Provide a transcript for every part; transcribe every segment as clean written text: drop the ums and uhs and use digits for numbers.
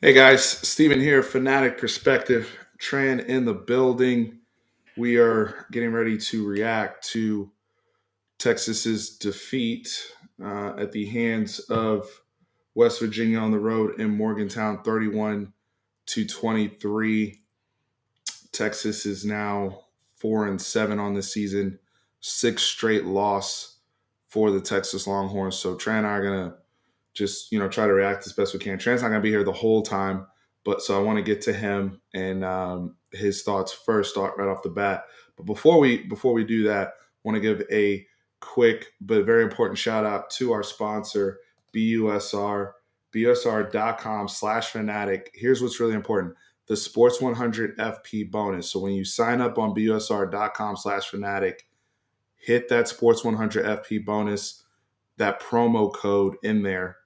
Hey guys, Steven here, Fanatic Perspective, Tran in the building. We are getting ready to react to Texas's defeat at the hands of West Virginia on the road in Morgantown, 31-23. Texas is now 4-7 on the season, six straight loss for the Texas Longhorns. So Tran and I are gonna just try to react as best we can. Trent's not gonna be here the whole time, but so I want to get to him and his thoughts first, start right off the bat. But before we do that, I want to give a quick but very important shout out to our sponsor, BUSR, busr.com/fanatic. Here's what's really important: the Sports 100 FP bonus. So when you sign up on busr.com/fanatic, hit that Sports 100 FP bonus, that promo code in there,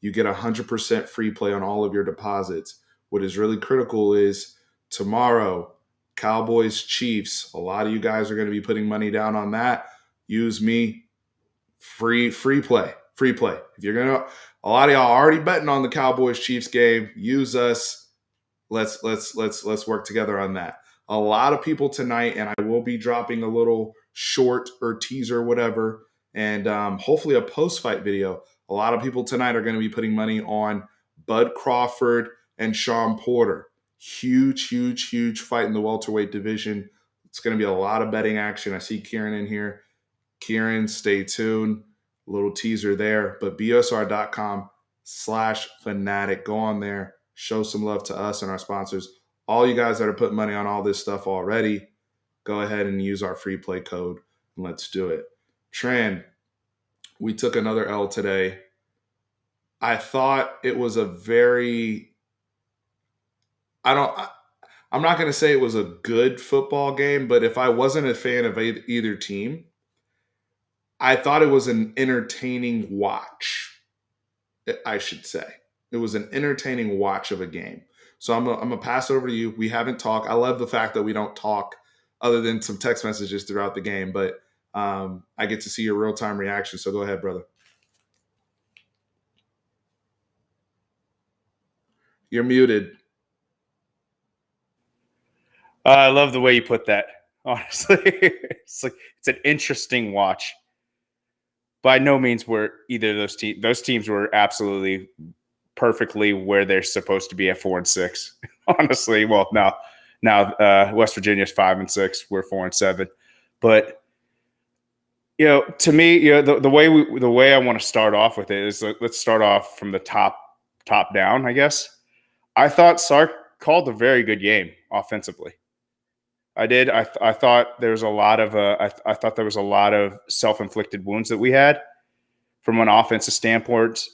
you get 100% free play on all of your deposits. What is really critical is tomorrow, Cowboys Chiefs. A lot of you guys are going to be putting money down on that. Use me, free play. If you're gonna, a lot of y'all already betting on the Cowboys Chiefs game. Use us. Let's work together on that. A lot of people tonight, and I will be dropping a little short or teaser, whatever, and hopefully a post-fight video. A lot of people tonight are going to be putting money on Bud Crawford and Sean Porter. Huge fight in the welterweight division. It's going to be a lot of betting action. I see Kieran in here. Kieran, stay tuned. A little teaser there. But busr.com/fanatic. Go on there. Show some love to us and our sponsors. All you guys that are putting money on all this stuff already, go ahead and use our free play code. And let's do it. Tran, we took another L today. I thought it was a very, I'm not going to say it was a good football game, but if I wasn't a fan of either team, I thought it was an entertaining watch, I should say. It was an entertaining watch of a game. So I'm going to pass it over to you. We haven't talked. I love the fact that we don't talk other than some text messages throughout the game, but I get to see your real-time reaction. So go ahead, brother. You're muted. I love the way you put that. Honestly, it's an interesting watch. By no means were either of those teams. Those teams were absolutely perfectly where they're supposed to be at 4-6. Honestly, well, now West Virginia's 5-6. We're 4-7. But to me, the way I want to start off with it is let's start off from the top down. I guess I thought Sark called a very good game offensively. I did. I thought there was a lot of I thought there was a lot of self-inflicted wounds that we had from an offensive standpoint.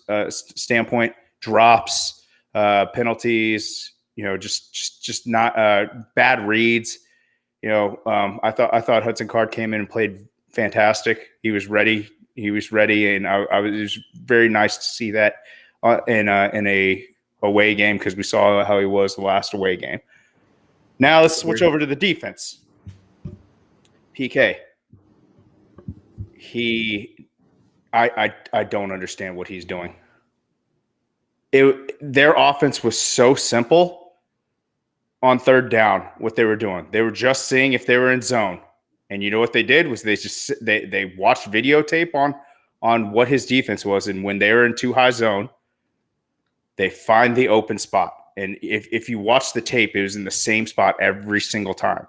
Drops, penalties. Just not bad reads. I thought Hudson Card came in and played fantastic. He was ready. And it was very nice to see that in a away game, because we saw how he was the last away game. Now let's switch over to the defense. PK. I don't understand what he's doing. Their offense was so simple on third down. What they were doing, they were just seeing if they were in zone, and you know what they did was they watched videotape on what his defense was, and when they were in too high zone, they find the open spot. And if you watch the tape, it was in the same spot every single time.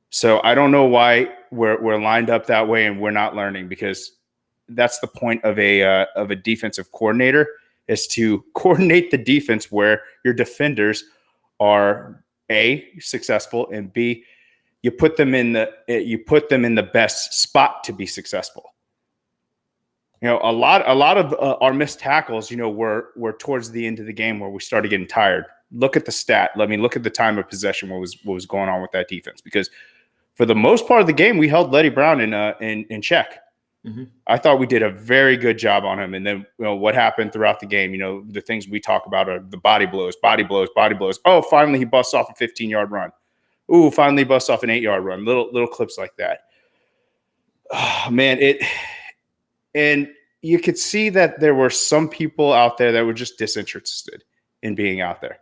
So I don't know why we're lined up that way and we're not learning, because that's the point of a defensive coordinator, is to coordinate the defense where your defenders are A, successful, and B, you put them in the best spot to be successful. A lot of our missed tackles, were towards the end of the game where we started getting tired. Look at the stat. Look at the time of possession. What was going on with that defense? Because for the most part of the game, we held Letty Brown in check. Mm-hmm. I thought we did a very good job on him. And then, what happened throughout the game? The things we talk about are the body blows. Oh, finally he busts off a 15-yard run. Ooh, finally busts off an 8-yard run. Little clips like that. Oh, man, and you could see that there were some people out there that were just disinterested in being out there.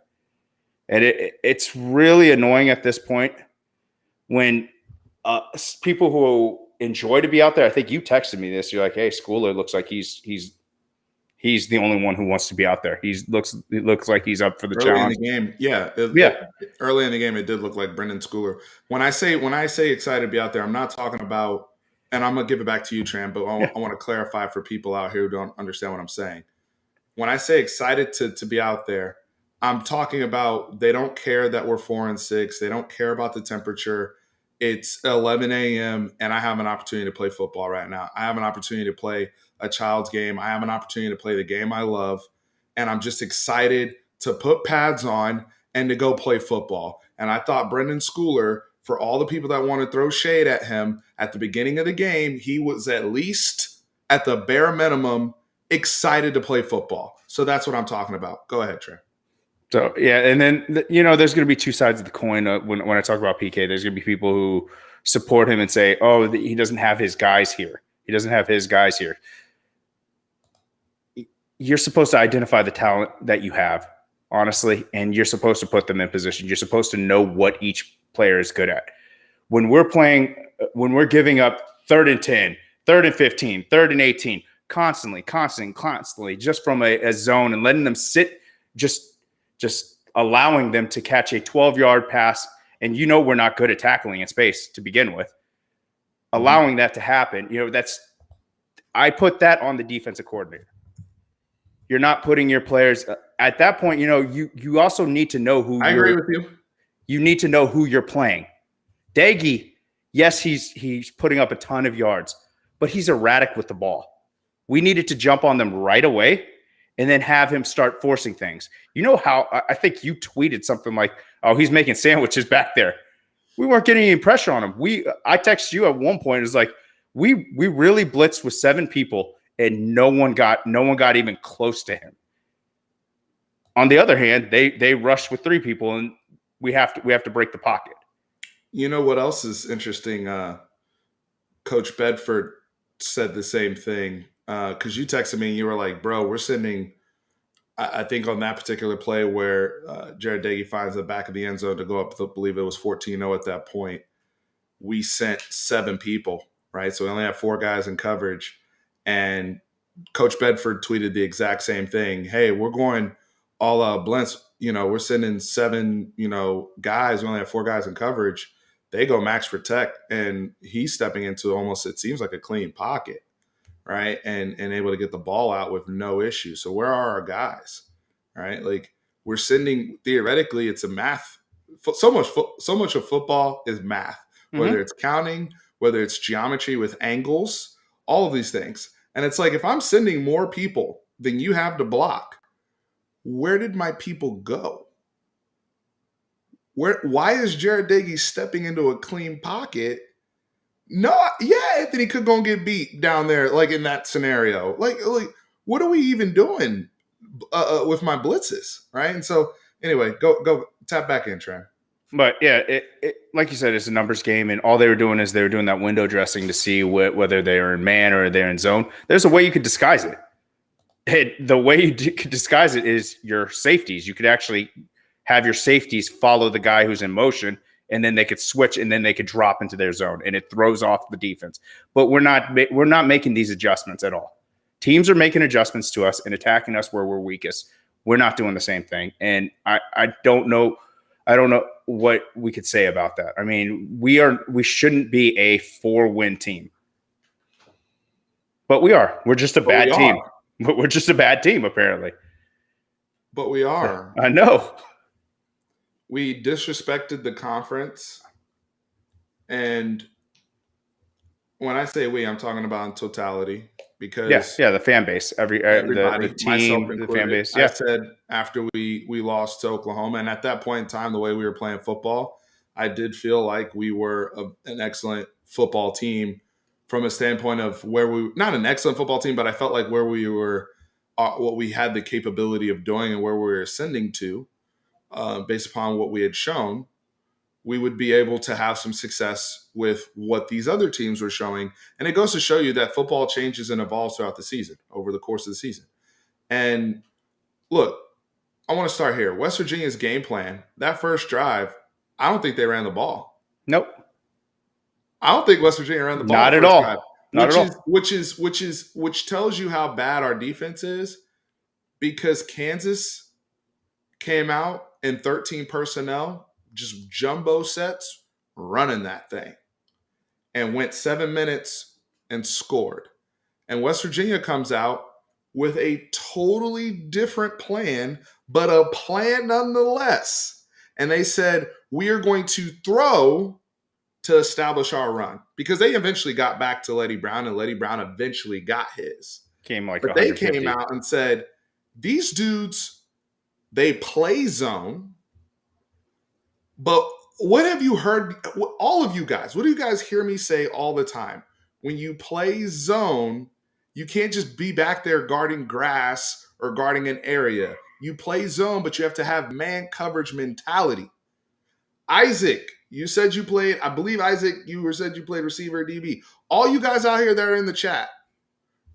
And it's really annoying at this point when people who enjoy to be out there. I think you texted me this. You're like, "Hey, Schooler looks like he's the only one who wants to be out there. He looks like he's up for the Early in the challenge." game, yeah, Yeah, early in the game, it did look like Brendan Schooler. When I say excited to be out there, I'm not talking about, and I'm gonna give it back to you, Tran, but yeah. I want to clarify for people out here who don't understand what I'm saying. When I say excited to be out there, I'm talking about they don't care that we're 4-6. They don't care about the temperature. It's 11 a.m. and I have an opportunity to play football right now. I have an opportunity to play a child's game. I have an opportunity to play the game I love, and I'm just excited to put pads on and to go play football. And I thought Brendan Schooler, for all the people that want to throw shade at him at the beginning of the game, he was at least at the bare minimum excited to play football. So that's what I'm talking about. Go ahead, Trey. So yeah, and then there's going to be two sides of the coin when I talk about PK. There's going to be people who support him and say, "Oh, he doesn't have his guys here. He doesn't have his guys here." You're supposed to identify the talent that you have, honestly, and you're supposed to put them in position. You're supposed to know what each player is good at. When we're giving up 3rd and 10, 3rd and 15, 3rd and 18, constantly, just from a zone and letting them sit, just allowing them to catch a 12-yard pass, and we're not good at tackling in space to begin with. Allowing that to happen, I put that on the defensive coordinator. You're not putting your players at that point. You also need to know who. I agree with you. You need to know who you're playing. Daggy, yes, he's putting up a ton of yards, but he's erratic with the ball. We needed to jump on them right away and then have him start forcing things. You know how I think you tweeted something like, "Oh, he's making sandwiches back there." We weren't getting any pressure on him. I texted you at one point. It was like we really blitzed with 7 people and no one got even close to him. On the other hand, they rushed with 3 people, and we have to break the pocket. You know what else is interesting? Coach Bedford said the same thing because you texted me and you were like, "Bro, we're sending." I think on that particular play where Jared Dagey finds the back of the end zone to go up, I believe it was 14-0 at that point. We sent 7 people, right? So we only have 4 guys in coverage, and Coach Bedford tweeted the exact same thing. "Hey, we're going all blintz. We're sending 7, guys. We only have 4 guys in coverage. They go max protect, and he's stepping into almost, it seems like, a clean pocket, right? And able to get the ball out with no issue. So where are our guys, right? Like we're sending, theoretically, it's a math. So much of football is math, whether it's counting, whether it's geometry with angles, all of these things. And it's like, if I'm sending more people than you have to block, where did my people go? Why is Jared Dagey stepping into a clean pocket? No, yeah, Anthony could go and get beat down there, like in that scenario. Like what are we even doing with my blitzes, right? And so, anyway, go tap back in, Trent. But yeah, it like you said, it's a numbers game, and all they were doing is they were doing that window dressing to see whether they're in man or they're in zone. There's a way you could disguise it. The way you could disguise it is your safeties. You could actually have your safeties follow the guy who's in motion, and then they could switch, and then they could drop into their zone, and it throws off the defense. But we're not making these adjustments at all. Teams are making adjustments to us and attacking us where we're weakest. We're not doing the same thing, and I don't know what we could say about that. I mean, we shouldn't be a 4-win team, but we are. We're just a bad team. But we're just a bad team, apparently. But we are. I know. We disrespected the conference. And when I say we, I'm talking about in totality. Because the fan base, everybody, the team, the fan base. Yeah. I said after we lost to Oklahoma, and at that point in time, the way we were playing football, I did feel like we were an excellent football team from a standpoint of where not an excellent football team, but I felt like where we were, what we had the capability of doing and where we were ascending to, based upon what we had shown, we would be able to have some success with what these other teams were showing. And it goes to show you that football changes and evolves throughout the season, over the course of the season. And look, I want to start here. West Virginia's game plan, that first drive, I don't think they ran the ball. Nope. I don't think West Virginia ran the ball Not the at first drive, all. Not at all. which tells you how bad our defense is, because Kansas came out in 13 personnel, just jumbo sets, running that thing, and went 7 minutes and scored. And West Virginia comes out with a totally different plan, but a plan nonetheless. And they said, we are going to throw to establish our run, because they eventually got back to Letty Brown, and Letty Brown eventually got his. Came like But they 150. came out and said, these dudes, they play zone. But what have you heard, all of you guys, what do you guys hear me say all the time? When you play zone, you can't just be back there guarding grass or guarding an area. You play zone, but you have to have man coverage mentality. Isaac, you said you played, I believe, Isaac, you said you played receiver or DB. All you guys out here that are in the chat,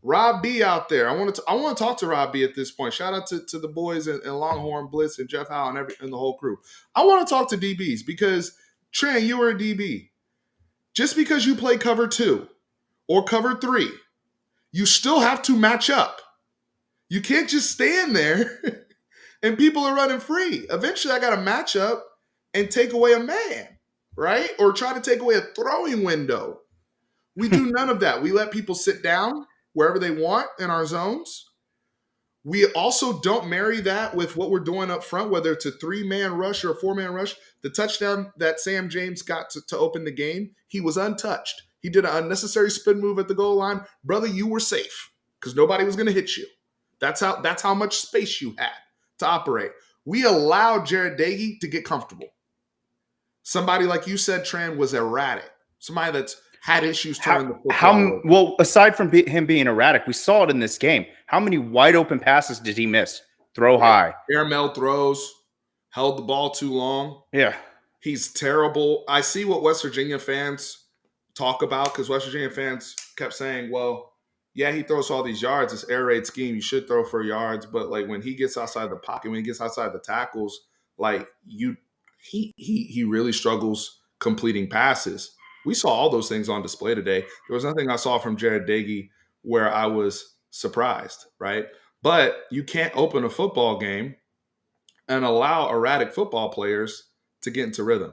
Rob B out there. I want to talk to Rob B at this point. Shout out to the boys and Longhorn Blitz and Jeff Howe and the whole crew. I want to talk to DBs because, Tran, you were a DB. Just because you play cover 2 or cover 3, you still have to match up. You can't just stand there and people are running free. Eventually, I got to match up and take away a man, right? Or try to take away a throwing window. We do none of that. We let people sit down wherever they want in our zones. We also don't marry that with what we're doing up front, whether it's a 3-man rush or a 4-man rush. The touchdown that Sam James got to open the game, he was untouched. He did an unnecessary spin move at the goal line. Brother, you were safe because nobody was going to hit you. That's how much space you had to operate. We allowed Jared Dagey to get comfortable. Somebody, like you said, Tran, was erratic. Somebody that's had issues turning the football. Well, aside from him being erratic, we saw it in this game. How many wide open passes did he miss? Throw high. Airmail throws, held the ball too long. Yeah. He's terrible. I see what West Virginia fans talk about, because West Virginia fans kept saying, well, yeah, he throws all these yards. It's air raid scheme. You should throw for yards. But like when he gets outside the pocket, when he gets outside the tackles, like he really struggles completing passes. We saw all those things on display today. There was nothing I saw from Jared Dagey where I was surprised, right? But you can't open a football game and allow erratic football players to get into rhythm.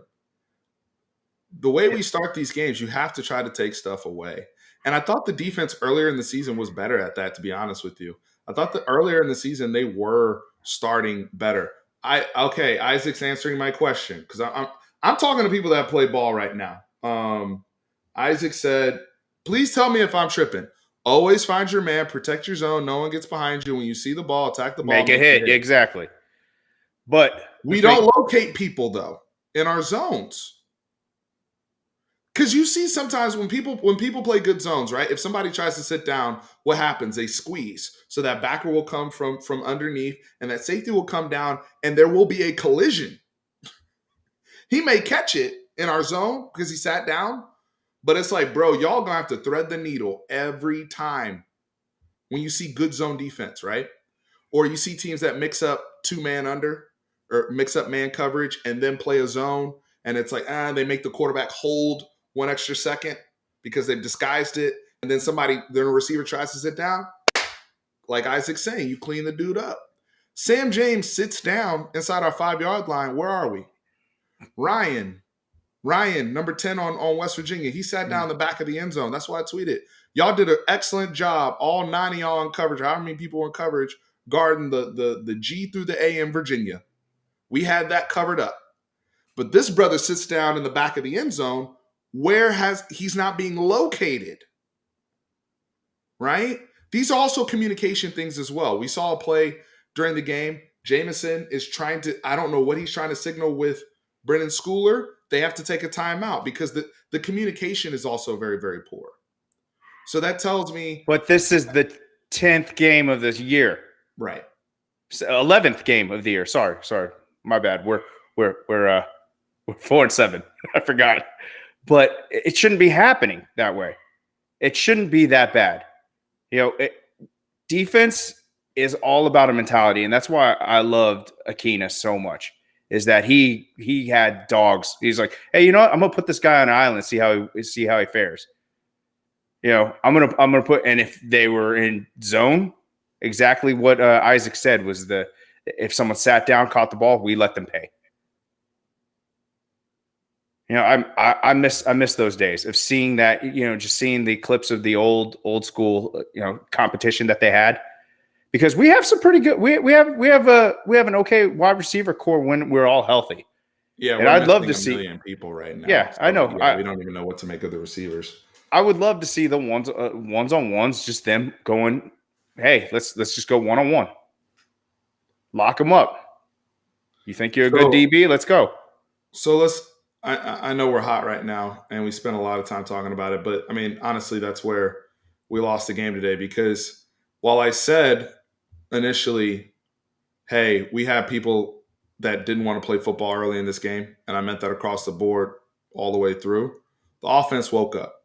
The way we start these games, you have to try to take stuff away. And I thought the defense earlier in the season was better at that, to be honest with you. I thought that earlier in the season they were starting better. Isaac's answering my question because I'm talking to people that play ball right now. Isaac said, please tell me if I'm tripping. Always find your man, protect your zone. No one gets behind you. When you see the ball, attack the ball. Make a hit. Exactly. But we don't locate people, though, in our zones. Because you see sometimes when people play good zones, right? If somebody tries to sit down, what happens? They squeeze. So that backer will come from underneath, and that safety will come down, and there will be a collision. He may catch it in our zone because he sat down, but it's like, bro, y'all gonna have to thread the needle every time when you see good zone defense, right? Or you see teams that mix up 2-man under or mix up man coverage and then play a zone, and it's like, they make the quarterback hold 1 extra second because they've disguised it, and then the receiver tries to sit down. Like Isaac's saying, you clean the dude up. Sam James sits down inside our 5-yard line. Where are we? Ryan, number 10 on West Virginia. He sat down in the back of the end zone. That's why I tweeted. Y'all did an excellent job. All 9 of y'all in coverage. How many people in coverage guarding the G through the A in Virginia? We had that covered up. But this brother sits down in the back of the end zone. He's not being located, right? These are also communication things as well. We saw a play during the game. Jameson is trying to, I don't know what he's trying to signal with Brennan Schooler. They have to take a timeout because the communication is also very, very poor. So that tells me. But this is the 10th game of this year. Right. 11th game of the year. Sorry. My bad. We're 4-7. I forgot. But it shouldn't be happening that way. It shouldn't be that bad. Defense is all about a mentality, and that's why I loved Akina so much. Is that he had dogs? He's like, hey, you know what? I'm gonna put this guy on an island, see how he fares. I'm gonna put, and if they were in zone, exactly what Isaac said was if someone sat down, caught the ball, we let them pay. I miss those days of seeing that. Just seeing the clips of the old school competition that they had, because we have some pretty good. We have an okay wide receiver core when we're all healthy. Yeah, And we're I'd love to missing a see million people right now. Yeah, So, I know. yeah, we don't even know what to make of the receivers. I would love to see the ones on ones, just them going, hey, let's just go one on one, lock them up. You think you're a good DB? Let's go. So I know we're hot right now, and we spent a lot of time talking about it, but I mean, honestly, that's where we lost the game today, because while I said initially, hey, we have people that didn't want to play football early in this game, and I meant that across the board all the way through, the offense woke up.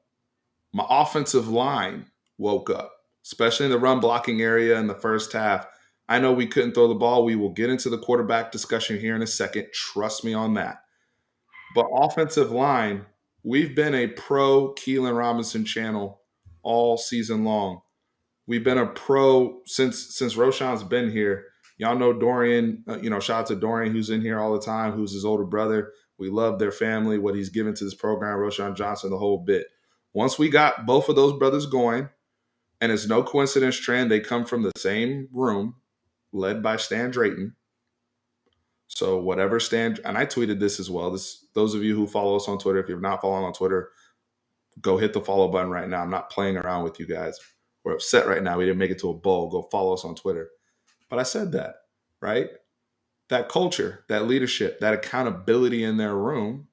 My offensive line woke up, especially in the run blocking area in the first half. I know we couldn't throw the ball. We will get into the quarterback discussion here in a second. Trust me on that. But offensive line, we've been a pro Keelan Robinson channel all season long. We've been a pro since Roshan's been here. Y'all know Dorian, shout out to Dorian, who's in here all the time, who's his older brother. We love their family, what he's given to this program, Roshan Johnson, the whole bit. Once we got both of those brothers going, and it's no coincidence, Tran, they come from the same room, led by Stan Drayton. So whatever Stan, and I tweeted this as well. Those of you who follow us on Twitter, if you're not following on Twitter, go hit the follow button right now. I'm not playing around with you guys. We're upset right now. We didn't make it to a bowl. Go follow us on Twitter. But I said that, right? That culture, that leadership, that accountability in their room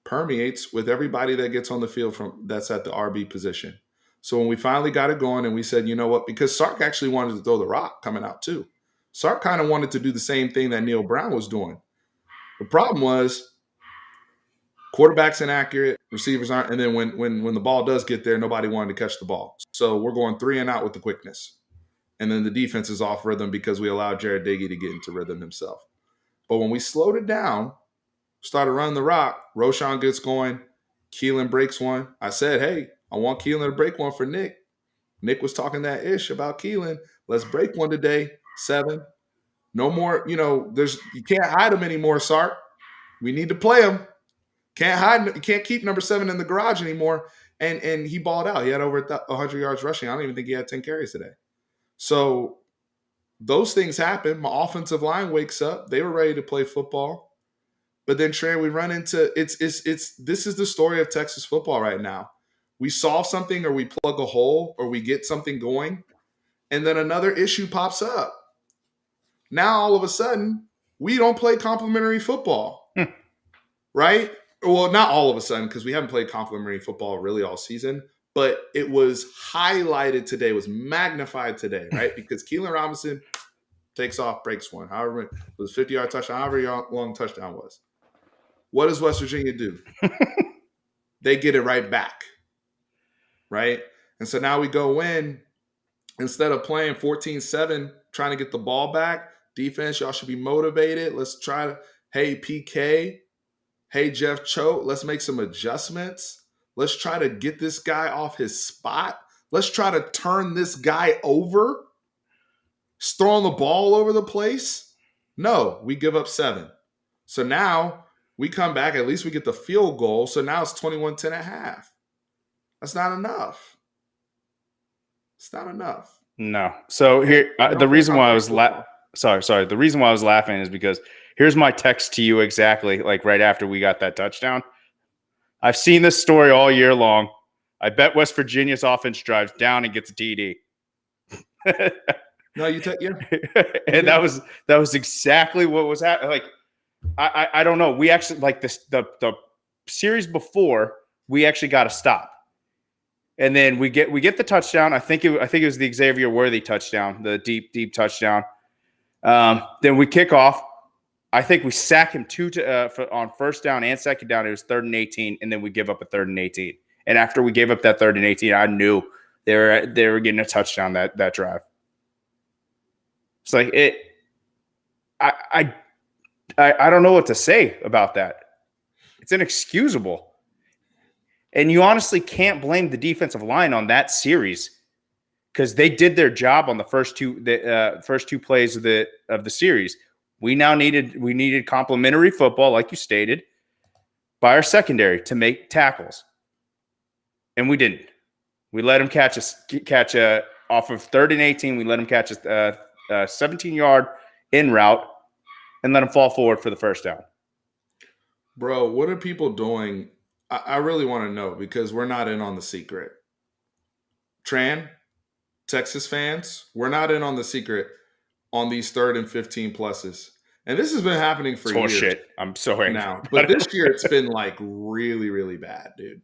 permeates with everybody that gets on the field that's at the RB position. So when we finally got it going and we said, you know what, because Sark actually wanted to throw the rock coming out too. Sark kind of wanted to do the same thing that Neil Brown was doing. The problem was quarterback's inaccurate, receivers aren't, and then when the ball does get there, nobody wanted to catch the ball. So we're going 3 and out with the quickness. And then the defense is off rhythm because we allowed Jared Diggy to get into rhythm himself. But when we slowed it down, started running the rock, Roshan gets going, Keelan breaks one. I said, hey, I want Keelan to break one for Nick. Nick was talking that ish about Keelan. Let's break one today. 7. No more, you can't hide him anymore, Sark. We need to play him. Can't hide. You can't keep number 7 in the garage anymore. And he balled out. He had over 100 yards rushing. I don't even think he had 10 carries today. So those things happen. My offensive line wakes up. They were ready to play football. But then, Trey, we run into this is the story of Texas football right now. We solve something, or we plug a hole, or we get something going, and then another issue pops up. Now all of a sudden, we don't play complimentary football. Right? Well, not all of a sudden, because we haven't played complimentary football really all season, but it was highlighted today, was magnified today, right? Because Keelan Robinson takes off, breaks one, however it was 50-yard touchdown, however long touchdown was. What does West Virginia do? They get it right back, right? And so now we go in, instead of playing 14-7, trying to get the ball back, defense, y'all should be motivated. Let's try to, hey, PK, hey, Jeff Choate, let's make some adjustments. Let's try to get this guy off his spot. Let's try to turn this guy over. He's throwing the ball over the place. No, we give up 7. So now we come back. At least we get the field goal. So now it's 21-10 at half. That's not enough. It's not enough. No. So here, the reason why I was the reason why I was laughing is because here's my text to you exactly, like right after we got that touchdown. I've seen this story all year long. I bet West Virginia's offense drives down and gets a TD. No, you take and that was exactly what was happening. Like, I don't know. We actually, like, this the series before, we actually got a stop. And then we get the touchdown. I think it was the Xavier Worthy touchdown, the deep touchdown. Then we kick off. I think we sack him on first down and second down. It was 3rd and 18, and then we give up a 3rd and 18. And after we gave up that 3rd and 18, I knew they were getting a touchdown that drive. It's like it. I I don't know what to say about that. It's inexcusable, and you honestly can't blame the defensive line on that series because they did their job on the first two plays of the series. We needed complementary football, like you stated, by our secondary to make tackles, and we didn't. We let him catch a off of 3rd and 18. We let him catch a 17-yard in route and let him fall forward for the first down. Bro, what are people doing? I really want to know because we're not in on the secret. Tran, Texas fans, we're not in on the secret on these 3rd and 15 pluses. And this has been happening for It's years horseshit. I'm so angry now. But about this it. year it's been like really, really bad, dude.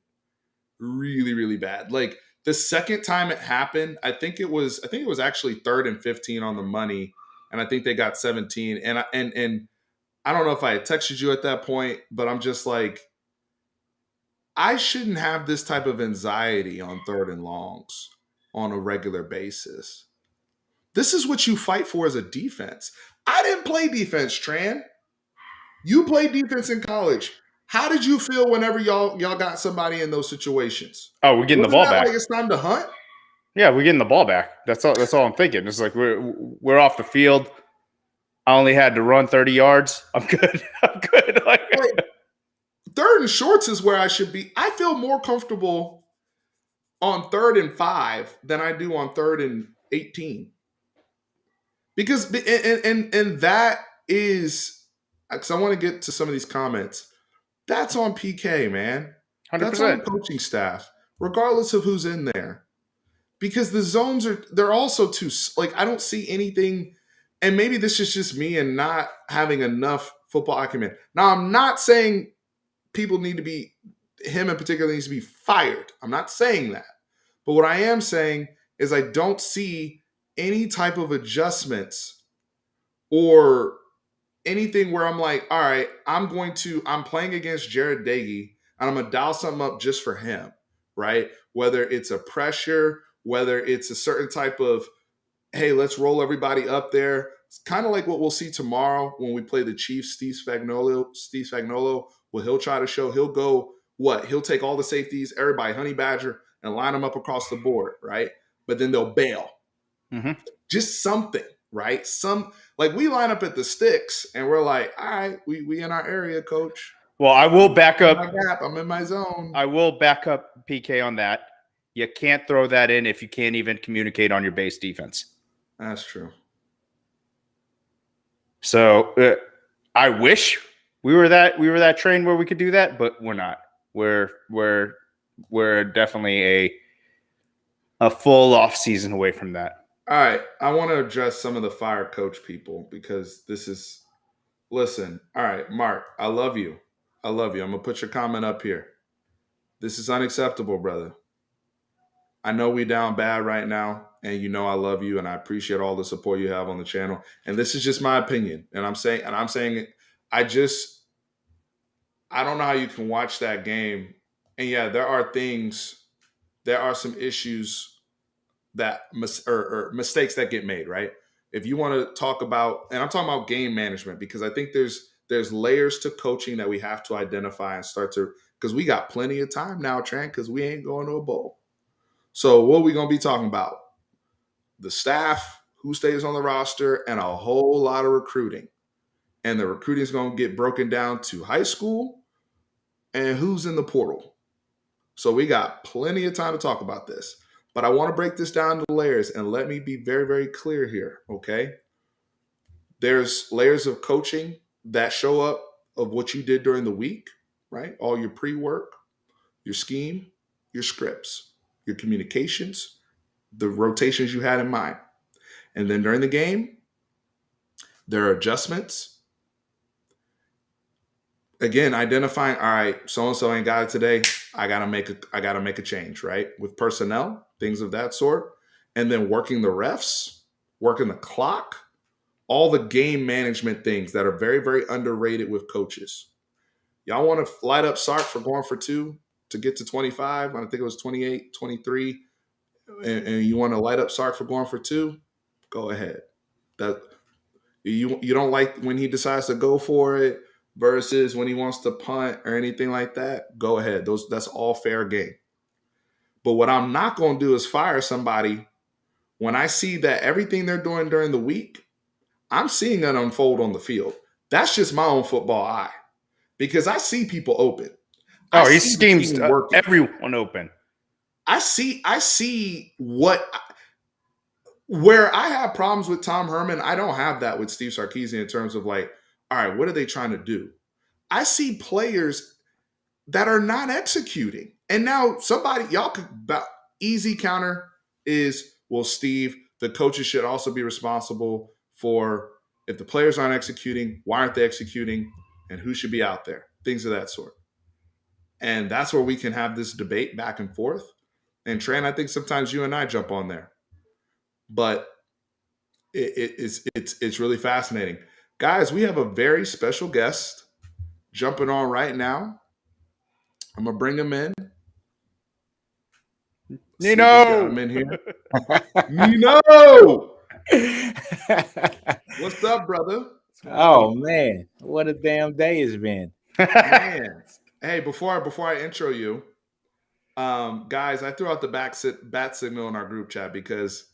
Really, really bad. Like the second time it happened, I think it was actually 3rd and 15 on the money. And I think they got 17. And I don't know if I had texted you at that point, but I'm just like, I shouldn't have this type of anxiety on 3rd and longs on a regular basis. This is what you fight for as a defense. I didn't play defense, Tran. You played defense in college. How did you feel whenever y'all got somebody in those situations? Oh, we're getting the Wasn't ball that like back. it's time to hunt? Yeah, we're getting the ball back. That's all. That's all I'm thinking. It's like we're off the field. I only had to run 30 yards. I'm good. I'm good. Like, Like 3rd and shorts is where I should be. I feel more comfortable on 3rd and 5 than I do on 3rd and 18 because and that is because I want to get to some of these comments. That's on PK, man. That's on the 100%. coaching staff, regardless of who's in there. Because the zones they're also too like I don't see anything, and maybe this is just me and not having enough football acumen. Now I'm not saying people need to be him in particular needs to be fired. I'm not saying that. But what I am saying is I don't see any type of adjustments or anything where I'm like, all right, I'm playing against Jared Dagey and I'm gonna dial something up just for him, right? Whether it's a pressure, whether it's a certain type of, hey, let's roll everybody up there. It's kind of like what we'll see tomorrow when we play the Chiefs, Steve Spagnuolo, what he'll try to show, he'll go, what? He'll take all the safeties, everybody, honey badger, and line them up across the board, right? But then they'll bail. Mm-hmm. Just something, right? Like we line up at the sticks and we're like, all right, we in our area, coach. Well, I will back I'm in my up. gap. I'm in my zone. I will back up PK on that. You can't throw that in if you can't even communicate on your base defense. That's true. So I wish we were that trained where we could do that, but we're not. We're definitely a full off season away from that. All right. I want to address some of the fire coach people because this is listen. All right, Mark, I love you. I love you. I'm gonna put your comment up here. This is unacceptable, brother. I know we down bad right now, and you know I love you and I appreciate all the support you have on the channel. And this is just my opinion. And I'm saying it, I just I don't know how you can watch that game. And yeah, there are some issues or mistakes that get made, right? If you want to talk about, and I'm talking about game management because I think there's layers to coaching that we have to identify and start to because we got plenty of time now, Trent, because we ain't going to a bowl. So what are we gonna be talking about? The staff, who stays on the roster, and a whole lot of recruiting. And the recruiting is gonna get broken down to high school and who's in the portal. So we got plenty of time to talk about this. But I want to break this down to layers and let me be very, very clear here, okay? There's layers of coaching that show up of what you did during the week, right? All your pre-work, your scheme, your scripts, your communications, the rotations you had in mind. And then during the game, there are adjustments. Again, identifying, all right, so and so ain't got it today. I gotta make a change, right? With personnel, things of that sort. And then working the refs, working the clock, all the game management things that are very, very underrated with coaches. Y'all want to light up Sark for going for two to get to 25? I think it was 28, 23. And you want to light up Sark for going for two? Go ahead. That you don't like when he decides to go for it versus when he wants to punt or anything like that. Go ahead. That's all fair game. But what I'm not going to do is fire somebody when I see that everything they're doing during the week, I'm seeing that unfold on the field. That's just my own football eye because I see people open. I Oh, he see the schemes team working. everyone open. I see what where I have problems with Tom Herman, I don't have that with Steve Sarkisian in terms of like, all right, what are they trying to do? I see players that are not executing. And now somebody, y'all could about easy counter is, well, Steve, the coaches should also be responsible for if the players aren't executing, why aren't they executing, and who should be out there, things of that sort. And that's where we can have this debate back and forth. And Tran, I think sometimes you and I jump on there, but it's really fascinating, guys. We have a very special guest jumping on right now. I'm gonna bring him in. Let's see if we got him Nino. in here. Nino, what's up, brother? What's going Oh on, man, what a damn day it's been. man? Hey, before I intro you, guys, I threw out the bat signal in our group chat because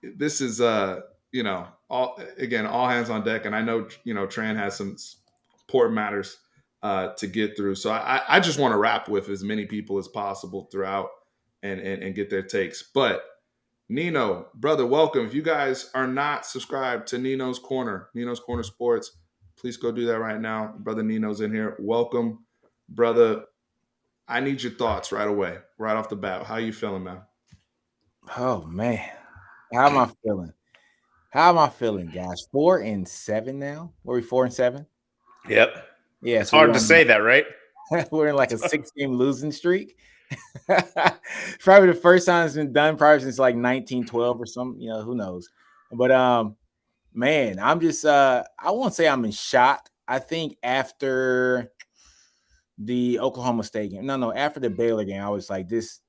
this is all hands on deck, and I know Tran has some important matters to get through, so I just want to wrap with as many people as possible throughout and get their takes. But Nino, brother, welcome. If you guys are not subscribed to Nino's Corner Sports, please go do that right now. Brother Nino's in here. Welcome, brother. I need your thoughts right away, right off the bat. How you feeling, man? Oh man, how am I feeling? How am I feeling, guys? 4-7 now. Were we 4-7? Yep. Yeah, It's so hard to say that, right? we're in like a 6-game losing streak. Probably the first time it's been done, probably since like 1912 or something. Who knows? But man, I'm just I won't say I'm in shock. I think after the Oklahoma State game, no, after the Baylor game, I was like, this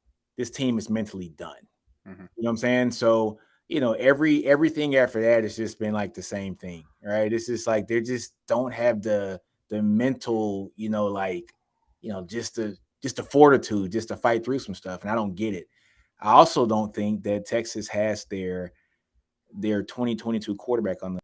team is mentally done. Mhm. You know what I'm saying? So, everything after that has just been like the same thing, right? It's just like they just don't have the mental, just the fortitude just to fight through some stuff. And I don't get it. I also don't think that Texas has their 2022 quarterback on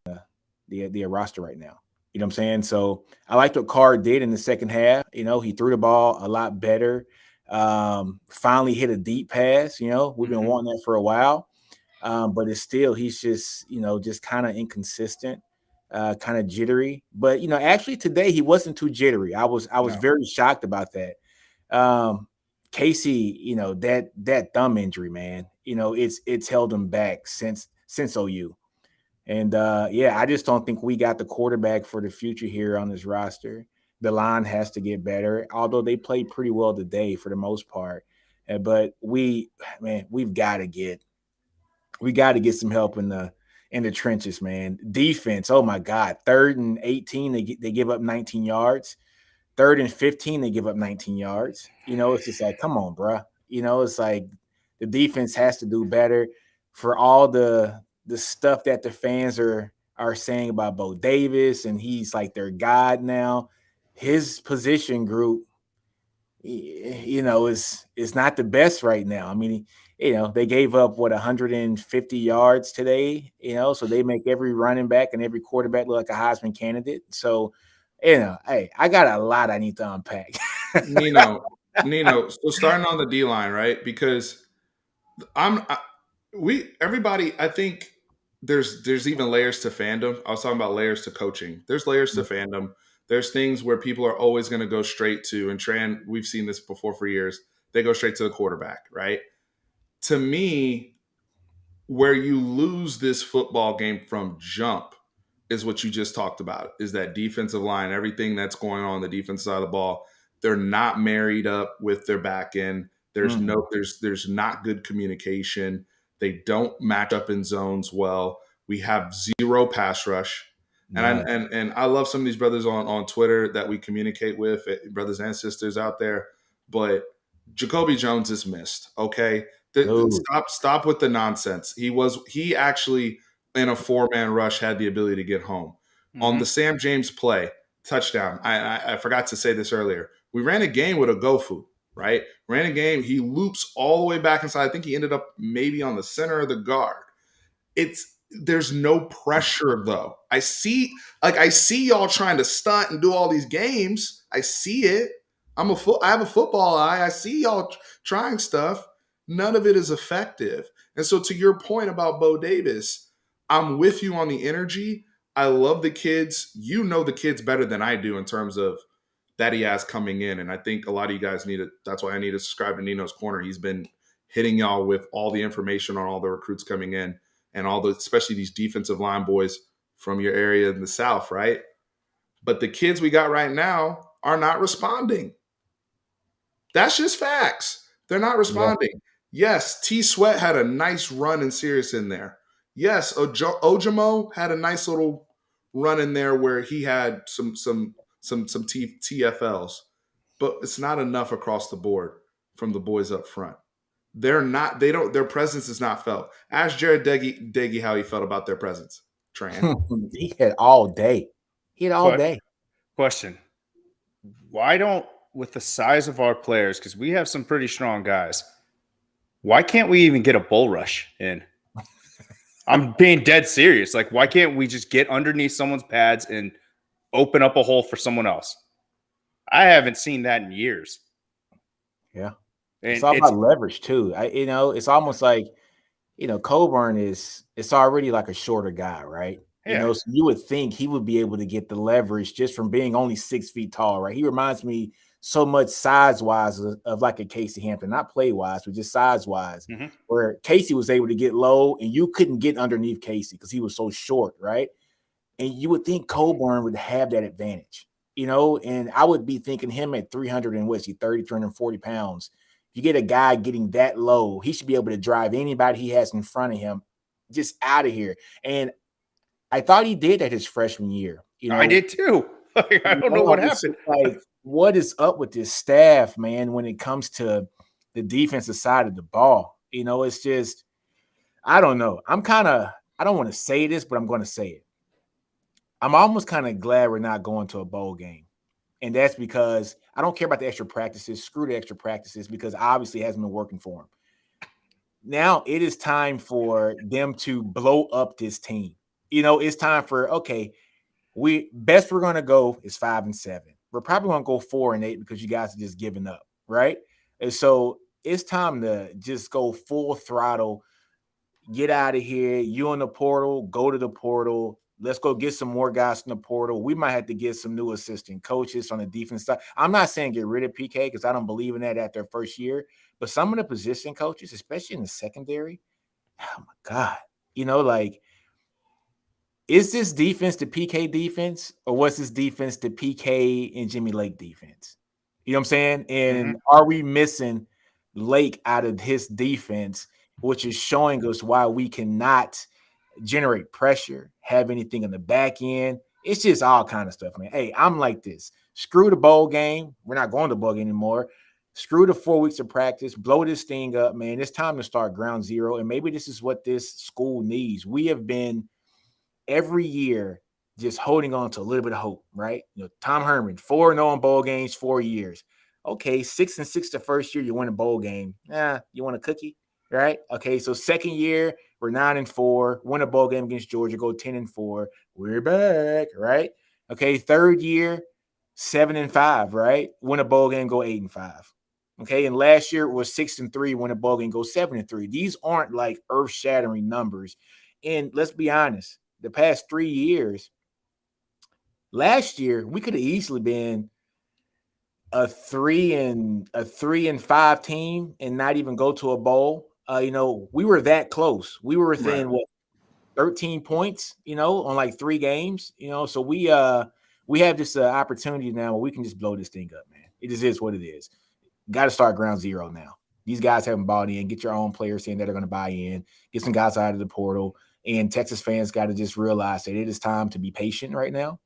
their roster right now. You know what I'm saying? So I liked what Carr did in the second half. He threw the ball a lot better. Finally hit a deep pass. We've been wanting that for a while. But it's still, he's just, just kind of inconsistent, kind of jittery. But actually today he wasn't too jittery. I was No. very shocked about that. Casey, that thumb injury, man, it's held him back since OU. And yeah, I just don't think we got the quarterback for the future here on this roster. The line has to get better, although they played pretty well today for the most part. But we've got to get some help in the trenches, man. Defense, oh my God, 3rd and 18, they give up 19 yards. 3rd and 15, they give up 19 yards. It's just like, come on, bruh. It's like the defense has to do better for all the stuff that the fans are saying about Bo Davis, and he's like their god now. His position group, is not the best right now. I mean, they gave up 150 yards today, so they make every running back and every quarterback look like a Heisman candidate. So, hey, I got a lot I need to unpack. Nino. So starting on the D line, right? Because everybody. I think there's even layers to fandom. I was talking about layers to coaching. There's layers to fandom. There's things where people are always going to go straight to, and Tran, we've seen this before for years. They go straight to the quarterback, right? To me, where you lose this football game from jump is what you just talked about, is that defensive line, everything that's going on the defense side of the ball. They're not married up with their back end. There's not good communication. They don't match up in zones well. We have zero pass rush. And I love some of these brothers on Twitter that we communicate with, brothers and sisters out there. But Jacoby Jones is missed. Okay, Dude. stop with the nonsense. He actually in a 4-man rush had the ability to get home. On the Sam James play, touchdown. I forgot to say this earlier. We ran a game with a Gofu, right? Ran a game. He loops all the way back inside. I think he ended up maybe on the center of the guard. There's no pressure though. I see y'all trying to stunt and do all these games. I see it. I have a football eye. I see y'all trying stuff. None of it is effective. And so to your point about Bo Davis, I'm with you on the energy. I love the kids. You know the kids better than I do in terms of that he has coming in. And I think a lot of you guys need it. That's why I need to subscribe to Nino's Corner. He's been hitting y'all with all the information on all the recruits coming in and especially these defensive line boys from your area in the South, right? But the kids we got right now are not responding. That's just facts. They're not responding. Yeah. Yes, T Sweat had a nice run in Sirius in there. Yes, Ojimo had a nice little run in there where he had some TFLs, but it's not enough across the board from the boys up front. Their presence is not felt. Ask Jared Deggy how he felt about their presence. Tran. He hit all day. Day. Question. Why don't, with the size of our players, because we have some pretty strong guys, why can't we even get a bull rush in? I'm being dead serious. Like, why can't we just get underneath someone's pads and open up a hole for someone else? I haven't seen that in years. Yeah. And it's all about leverage too. It's almost like, Coburn it's already like a shorter guy, right? Yeah. So you would think he would be able to get the leverage just from being only 6 feet tall, right? He reminds me so much size-wise of like a Casey Hampton, not play-wise, but just size-wise, where Casey was able to get low and you couldn't get underneath Casey because he was so short, right? And you would think Coburn would have that advantage, and I would be thinking him at 340 pounds. If you get a guy getting that low, he should be able to drive anybody he has in front of him just out of here. And I thought he did that his freshman year. I did too. I don't know what happened. Like, what is up with this staff, man, when it comes to the defensive side of the ball? It's just, I don't know. I don't want to say this, but I'm going to say it. I'm almost kind of glad we're not going to a bowl game. And that's because I don't care about the extra practices. Screw the extra practices because obviously it hasn't been working for them. Now it is time for them to blow up this team. It's time for, okay, we're going to go is 5-7. We're probably going to go 4-8 because you guys are just giving up, right? And so it's time to just go full throttle, get out of here. You in the portal, go to the portal. Let's go get some more guys in the portal. We might have to get some new assistant coaches on the defense side. I'm not saying get rid of PK because I don't believe in that after their first year. But some of the position coaches, especially in the secondary, oh my God. Is this defense the PK defense or was this defense the PK and Jimmy Lake defense? You know what I'm saying? And are we missing Lake out of his defense, which is showing us why we cannot generate pressure, have anything in the back end? It's just all kind of stuff, man. Hey, I'm like this. Screw the bowl game. We're not going to bowl game anymore. Screw the 4 weeks of practice. Blow this thing up, man. It's time to start ground zero. And maybe this is what this school needs. We have been every year just holding on to a little bit of hope, right? Tom Herman, 4-0 in bowl games, 4 years. Okay, 6-6 the first year, you win a bowl game. You want a cookie, right? Okay, so second year, we're 9-4, win a bowl game against Georgia, go 10-4. We're back, right? Okay, third year, 7-5, right? Win a bowl game, go 8-5. Okay, and last year it was 6-3, win a bowl game, go 7-3. These aren't like earth-shattering numbers. And let's be honest, the past 3 years, last year we could have easily been a 3-5 team and not even go to a bowl. We were that close. We were within 13 points, on like 3 games, so we have this opportunity now where we can just blow this thing up, man. It just is what it is. Got to start ground zero now. These guys haven't bought in. Get your own players in that are going to buy in. Get some guys out of the portal. And Texas fans got to just realize that it is time to be patient right now.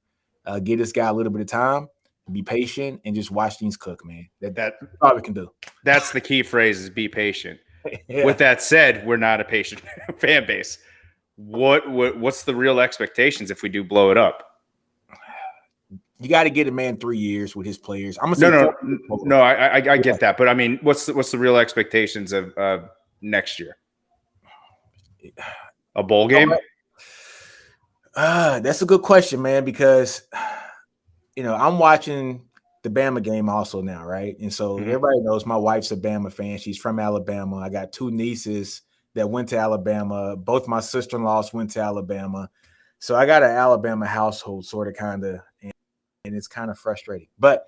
Give this guy a little bit of time, be patient, and just watch things cook, man. That's all we can do. That's the key phrase is be patient. Yeah. With that said, we're not a patient fan base. What's the real expectations if we do blow it up? You got to get a man 3 years with his players. I'm gonna say No, 4 years total. no. I get that, but I mean, what's the real expectations of next year? A bowl game? That's a good question, man, because I'm watching the Bama game also now, right? And so everybody knows my wife's a Bama fan. She's from Alabama. I got 2 nieces that went to Alabama. Both my sister-in-laws went to Alabama. So I got an Alabama household, sort of, kind of, and it's kind of frustrating. But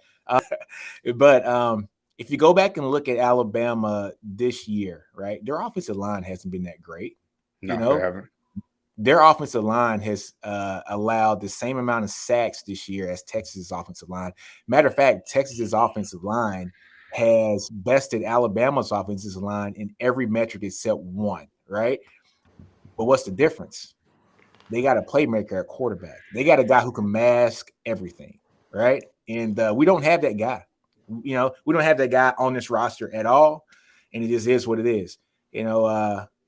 if you go back and look at Alabama this year, right, their offensive line hasn't been that great. No, they haven't. Their offensive line has allowed the same amount of sacks this year as Texas' offensive line. Matter of fact, Texas' offensive line has bested Alabama's offensive line in every metric except one, right? But what's the difference? They got a playmaker at quarterback. They got a guy who can mask everything, right? And we don't have that guy. We don't have that guy on this roster at all, and it just is what it is.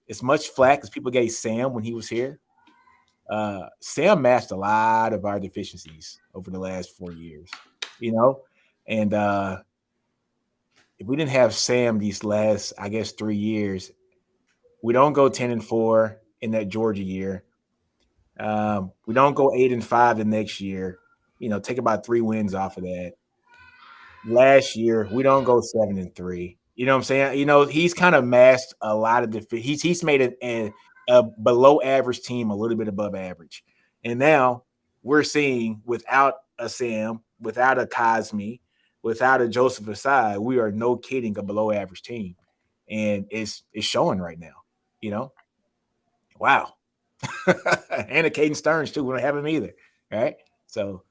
As much flack as people gave Sam when he was here, Sam masked a lot of our deficiencies over the last 4 years, and if we didn't have Sam these last, I guess, 3 years, we don't go 10-4 in that Georgia year. We don't go 8-5 the next year. Take about 3 wins off of that. Last year, we don't go 7-3. You know what I'm saying? He's kind of masked a lot of he's made a below average team a little bit above average. And now we're seeing, without a Sam, without a Cosme, without a Joseph Asai, we are, no kidding, a below average team. And it's showing right now, Wow. And a Caden Stearns too. We don't have him either. Right. So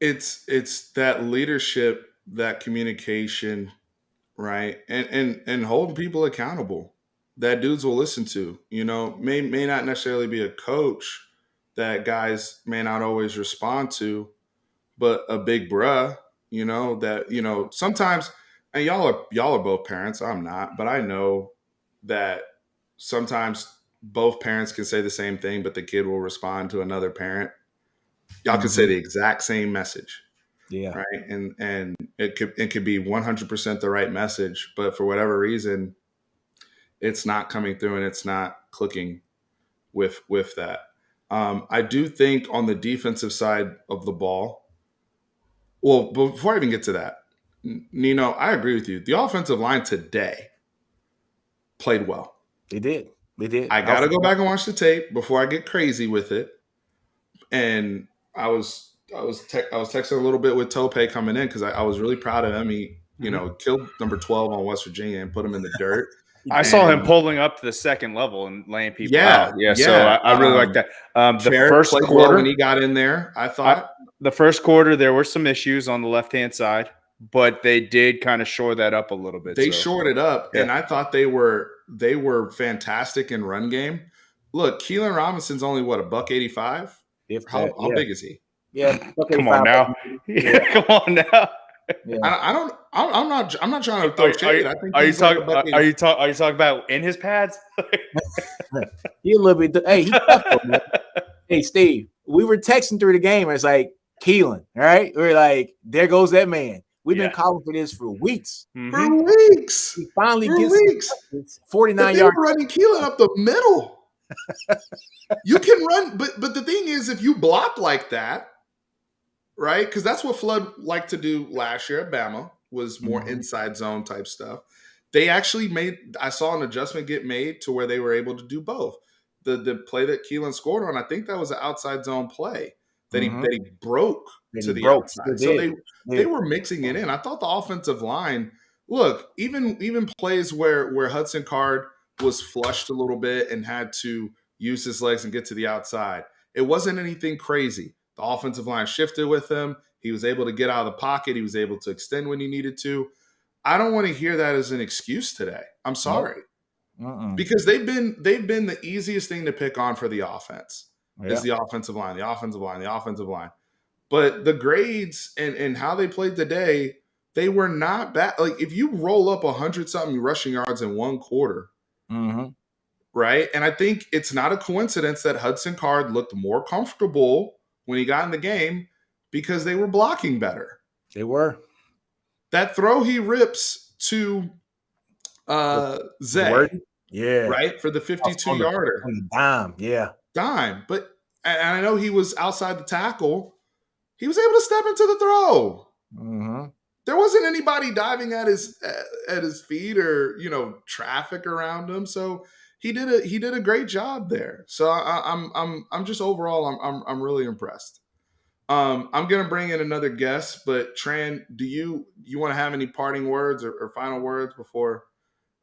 it's that leadership, that communication, right? And holding people accountable that dudes will listen to. May not necessarily be a coach that guys may not always respond to, but a big bruh, that sometimes, and y'all are both parents. I'm not, but I know that sometimes both parents can say the same thing, but the kid will respond to another parent. Y'all can say the exact same message. Yeah. Right. And it could be 100% the right message, but for whatever reason, it's not coming through and it's not clicking with that. I do think on the defensive side of the ball, well, before I even get to that, Nino, I agree with you. The offensive line today played well. They did. I got to go back and watch the tape before I get crazy with it. And I was texting a little bit with Tope coming in because I was really proud of him. He, killed number 12 on West Virginia and put him in the dirt. I saw him pulling up to the second level and laying people out. Yeah. So I really like that. The first quarter, well when he got in there, I thought the first quarter there were some issues on the left-hand side, but they did kind of shore that up a little bit. They shored it up, and I thought they were fantastic in run game. Look, Keelan Robinson's only $185. How big is he? Yeah, come on now. Come on now. Yeah. I'm not trying to throw shade. I think are you talking about in his pads? He a little bit. Hey, hey, Steve. We were texting through the game. And it's like Keelan, all right? We're like, there goes that man. We've been calling for this for weeks. For weeks. He finally gets 49 yards. Running Keelan up the middle. You can run, but the thing is, if you block like that, right? Because that's what Flood liked to do last year at Bama, was more inside zone type stuff. They actually I saw an adjustment get made to where they were able to do both. The play that Keelan scored on, I think that was an outside zone play that he broke to the outside. So they were mixing it in. I thought the offensive line, look, even plays where Hudson Card was flushed a little bit and had to use his legs and get to the outside, it wasn't anything crazy. The offensive line shifted with him. He was able to get out of the pocket. He was able to extend when he needed to. I don't want to hear that as an excuse today. I'm sorry. Nope. Because they've been the easiest thing to pick on for the offense is the offensive line, the offensive line, the offensive line. But the grades and how they played today, they were not bad. Like if you roll up 100-something rushing yards in one quarter, right? And I think it's not a coincidence that Hudson Card looked more comfortable when he got in the game because they were blocking better. They were. That throw he rips to Zay, yeah, right, for the 52-yarder. On the dime, yeah. Dime. But and I know he was outside the tackle. He was able to step into the throw. Mm-hmm. There wasn't anybody diving at his feet or traffic around him. So he did a great job there. So I'm just overall I'm really impressed. I'm gonna bring in another guest, but Tran, do you want to have any parting words or final words before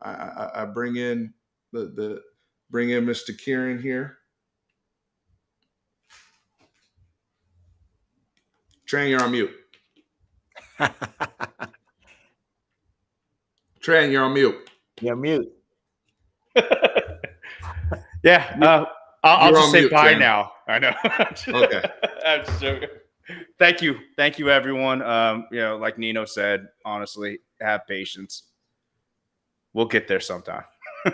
I bring in bring in Mr. Kieran here? Tran, you're on mute. Tran, you're on mute. You're mute. Yeah, I'll just say bye Tran. now. I know. Okay. I'm just joking. Thank you, everyone. Like Nino said, honestly, have patience. We'll get there sometime. All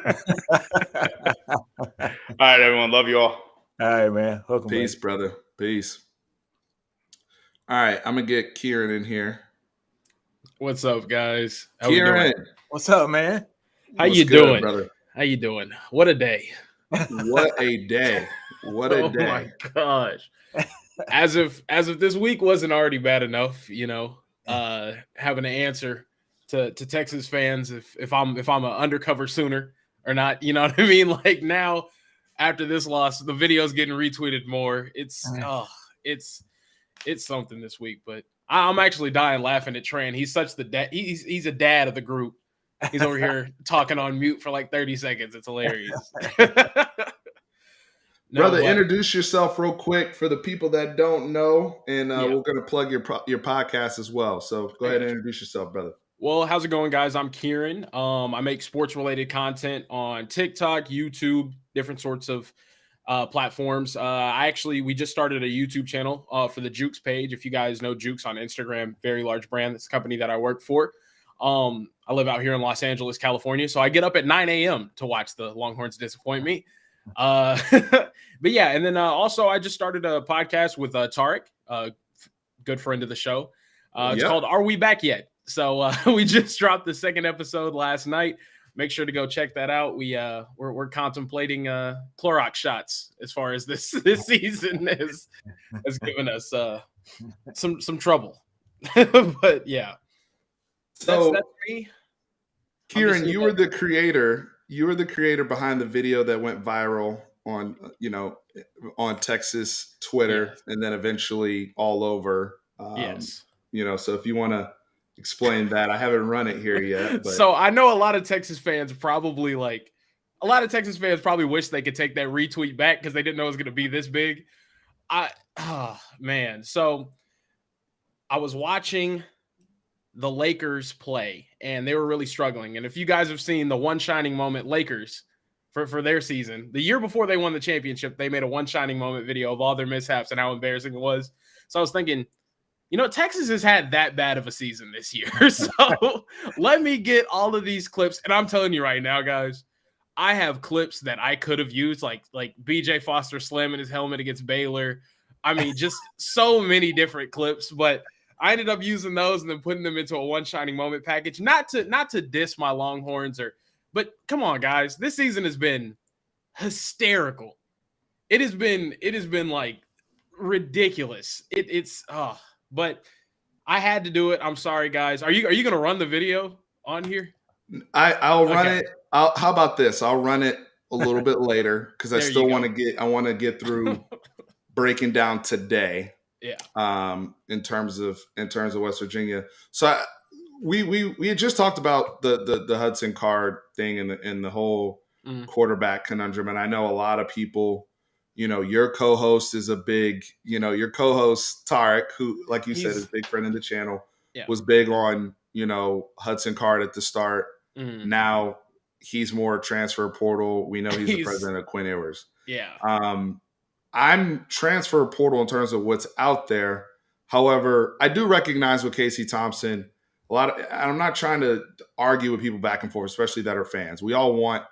right, everyone. Love you all. All right, man. Hook 'em, Peace, brother. Peace. All right, I'm gonna get Kieran in here. What's up, guys? How we Kieran, doing? What's up, man? How what's you good, doing, brother? How you doing? What a day! What a day! What a day! Oh my gosh! As if this week wasn't already bad enough, having to answer to Texas fans if I'm an undercover Sooner or not. You know what I mean? Like now, after this loss, the video's getting retweeted more. It's something this week, but I'm actually dying laughing at Tran. He's such the dad. He's a dad of the group. He's over here talking on mute for like 30 seconds. It's hilarious. Brother, introduce yourself real quick for the people that don't know, and we're going to plug your podcast as well. So go ahead and introduce yourself, brother. Well, how's it going, guys? I'm Kieran. I make sports-related content on TikTok, YouTube, different sorts of platforms. We just started a YouTube channel for the Jukes page. If you guys know Jukes on Instagram, very large brand. That's a company that I work for. I live out here in Los Angeles, California. So I get up at 9 a.m. to watch the Longhorns disappoint me. But yeah, and then also I just started a podcast with Tarek, good friend of the show. It's called Are We Back Yet? So we just dropped the second episode last night. Make sure to go check that out. We're contemplating Clorox shots as far as this season has given us some trouble. But yeah. So that's me. Kieran, you were the creator. You were the creator behind the video that went viral on Texas Twitter, and then eventually all over. Yes. So if you want to explain that, I haven't run it here yet. But. So I know a lot of Texas fans probably wish they could take that retweet back because they didn't know it was going to be this big. So I was watching the Lakers play, and they were really struggling. And if you guys have seen the One Shining Moment Lakers for their season, the year before they won the championship, they made a One Shining Moment video of all their mishaps and how embarrassing it was. So I was thinking, Texas has had that bad of a season this year. So let me get all of these clips. And I'm telling you right now, guys, I have clips that I could have used, like BJ Foster slamming his helmet against Baylor. I mean, just so many different clips, but I ended up using those and then putting them into a One Shining Moment package. Not to diss my Longhorns but come on, guys. This season has been hysterical. It has been like ridiculous. But I had to do it. I'm sorry, guys. Are you going to run the video on here? I'll run it. How about this? I'll run it a little bit later because I still want to get through breaking down today. Yeah. In terms of West Virginia. So we had just talked about the Hudson Card thing and the whole quarterback conundrum, and I know a lot of people. Your co-host is a big, your co-host Tarek, who, like you said, is a big friend of the channel, was big on, Hudson Card at the start. Now he's more transfer portal. We know he's the president of Quinn Ewers. Yeah. I'm transfer portal in terms of what's out there. However, I do recognize with Casey Thompson, I'm not trying to argue with people back and forth, especially that are fans. We all want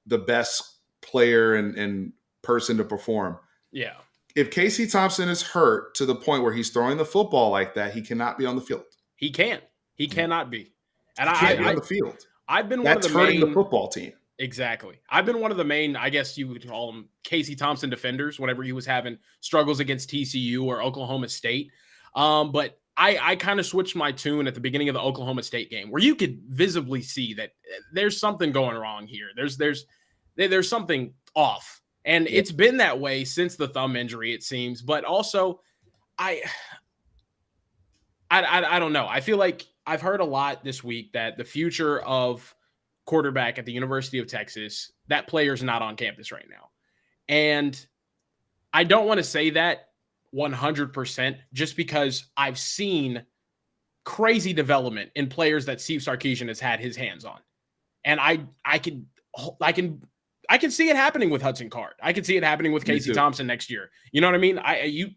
the best player and person to perform. Yeah. If Casey Thompson is hurt to the point where he's throwing the football like that, he cannot be on the field. He can't. He cannot be. And He can't be on the field. I've been one of That's the hurting main the football team. Exactly. I've been one of the main, I guess you would call them Casey Thompson defenders whenever he was having struggles against TCU or Oklahoma State. But I kind of switched my tune at the beginning of the Oklahoma State game where you could visibly see that there's something going wrong here. There's something off. And it's been that way since the thumb injury, it seems. But also, I don't know. I feel like I've heard a lot this week that the future of quarterback at the University of Texas, that player's not on campus right now. And I don't want to say that 100% just because I've seen crazy development in players that Steve Sarkisian has had his hands on. And I can see it happening with Hudson Card. I can see it happening with Casey Thompson next year. You know what I mean?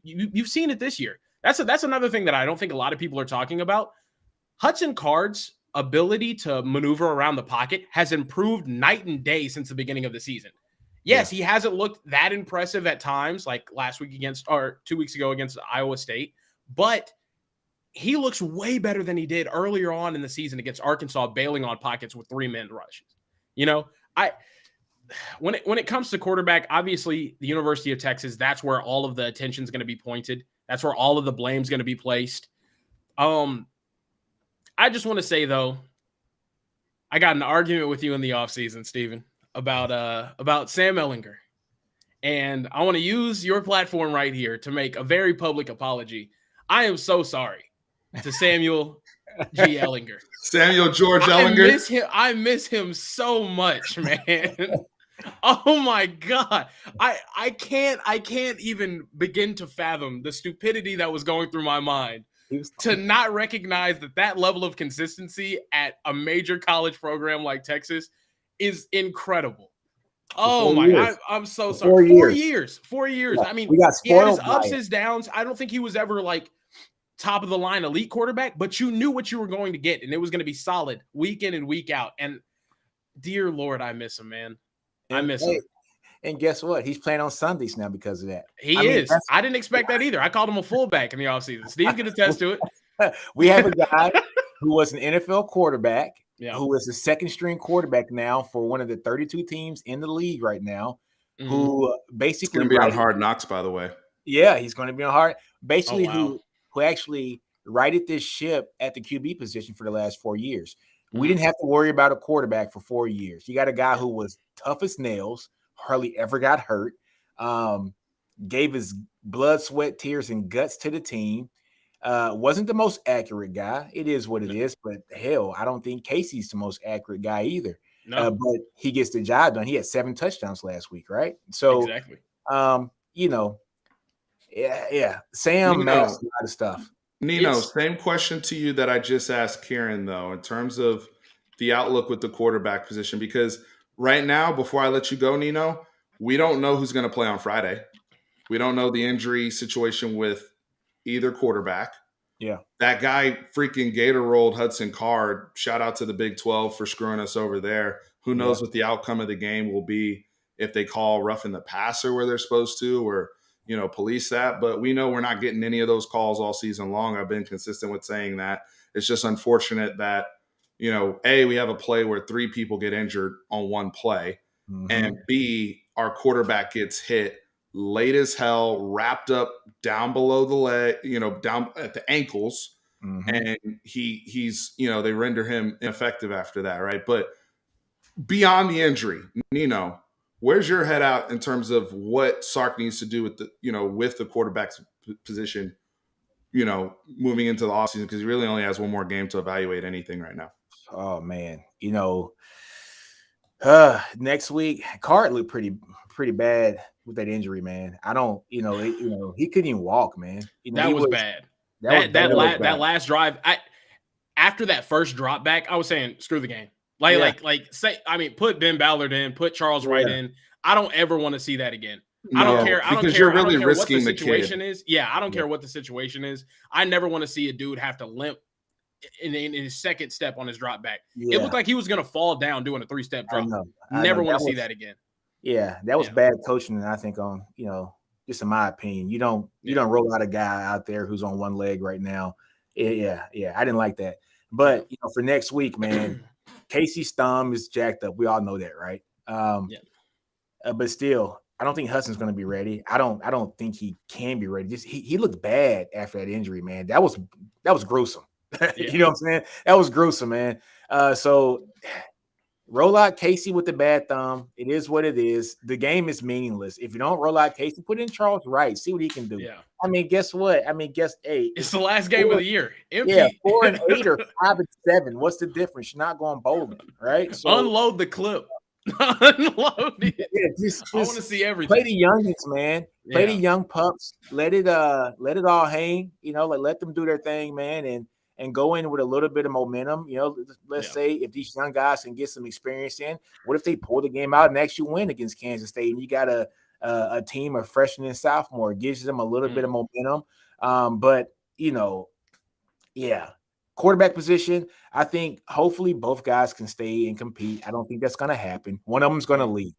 You've seen it this year. That's another thing that I don't think a lot of people are talking about. Hudson Card's ability to maneuver around the pocket has improved night and day since the beginning of the season. Yes, he hasn't looked that impressive at times, like last week or 2 weeks ago against Iowa State, but he looks way better than he did earlier on in the season against Arkansas, bailing on pockets with 3-man rushes. You know, when it comes to quarterback, obviously the University of Texas, that's where all of the attention is going to be pointed. That's where all of the blame is going to be placed. I just want to say, though, I got an argument with you in the offseason, Steven, about Sam Ehlinger. And I want to use your platform right here to make a very public apology. I am so sorry to Samuel G. Ehlinger. Samuel George Ehlinger. I miss him so much, man. Oh my God. I can't even begin to fathom the stupidity that was going through my mind to not recognize that level of consistency at a major college program like Texas is incredible. Oh my God. I'm so sorry. 4 years. 4 years. Yeah, I mean, we got he had his spoiled ups, his downs. I don't think he was ever like top of the line elite quarterback, but you knew what you were going to get, and it was going to be solid week in and week out. And dear Lord, I miss him, man. I miss him. And guess what? He's playing on Sundays now because of that. He is. I didn't expect that either. I called him a fullback in the offseason. Steve can attest to it. We have a guy who was an NFL quarterback, who is a second-string quarterback now for one of the 32 teams in the league right now, who basically going to be on Hard Knocks, by the way. Yeah, he's going to be on Hard. Basically, who actually righted this ship at the QB position for the last 4 years. We didn't have to worry about a quarterback for 4 years. You got a guy who was tough as nails, hardly ever got hurt, gave his blood, sweat, tears, and guts to the team. Wasn't the most accurate guy. It is what it is, but hell, I don't think Casey's the most accurate guy either. No. But he gets the job done. He had 7 touchdowns last week, right? So, exactly. You know, yeah. Sam knows a lot of stuff. Nino, same question to you that I just asked Kieran, though, in terms of the outlook with the quarterback position, because right now, before I let you go, Nino, we don't know who's going to play on Friday. We don't know the injury situation with either quarterback. Yeah. That guy freaking gator rolled Hudson Card. Shout out to the Big 12 for screwing us over there. Who knows what the outcome of the game will be if they call roughing the passer where they're supposed to, or police that. But we know we're not getting any of those calls all season long. I've been consistent with saying that. It's just unfortunate that, A, we have a play where 3 people get injured on one play, and B, our quarterback gets hit late as hell, wrapped up down below the leg, down at the ankles. And he's, they render him ineffective after that. Right. But beyond the injury, Nino, where's your head out in terms of what Sark needs to do with the quarterback's position, moving into the offseason, because he really only has one more game to evaluate anything right now. Oh man, next week, Card looked pretty bad with that injury, man. I don't, he couldn't even walk, man. That was bad. That last drive, after that first drop back, I was saying, screw the game. Put Ben Ballard in, put Charles Wright in. I don't ever want to see that again. I don't care. Because you're really risking what the situation kid. is. Yeah, I don't care what the situation is. I never want to see a dude have to limp in his second step on his drop back. Yeah. It looked like he was going to fall down doing a 3-step drop. Never want to see that again. Yeah, that was Yeah. bad coaching, and I think just in my opinion, you don't roll out a guy out there who's on one leg right now. Yeah, I didn't like that. But for next week, man, Casey's thumb is jacked up. We all know that, right? But still, I don't think Hudson's going to be ready. I don't think he can be ready. Just he looked bad after that injury, man. That was gruesome. You know what I'm saying? That was gruesome, man. So roll out Casey with the bad thumb. It is what it is. The game is meaningless. If you don't roll out Casey, put in Charles Wright. See what he can do. Yeah. I mean, guess what? It's the last game of the year. Empty. Yeah, 4-8 or 5-7. What's the difference? You're not going bowling, right? So unload the clip. Unload it. Yeah, just I want to see everything. Play the youngins, man. Play the young pups. Let it all hang. Let them do their thing, man, and go in with a little bit of momentum. Let's say if these young guys can get some experience in, what if they pull the game out and actually win against Kansas State? And you got a team of freshmen and sophomore. It gives them a little bit of momentum. But quarterback position, I think hopefully both guys can stay and compete. I don't think that's going to happen. One of them's going to leave.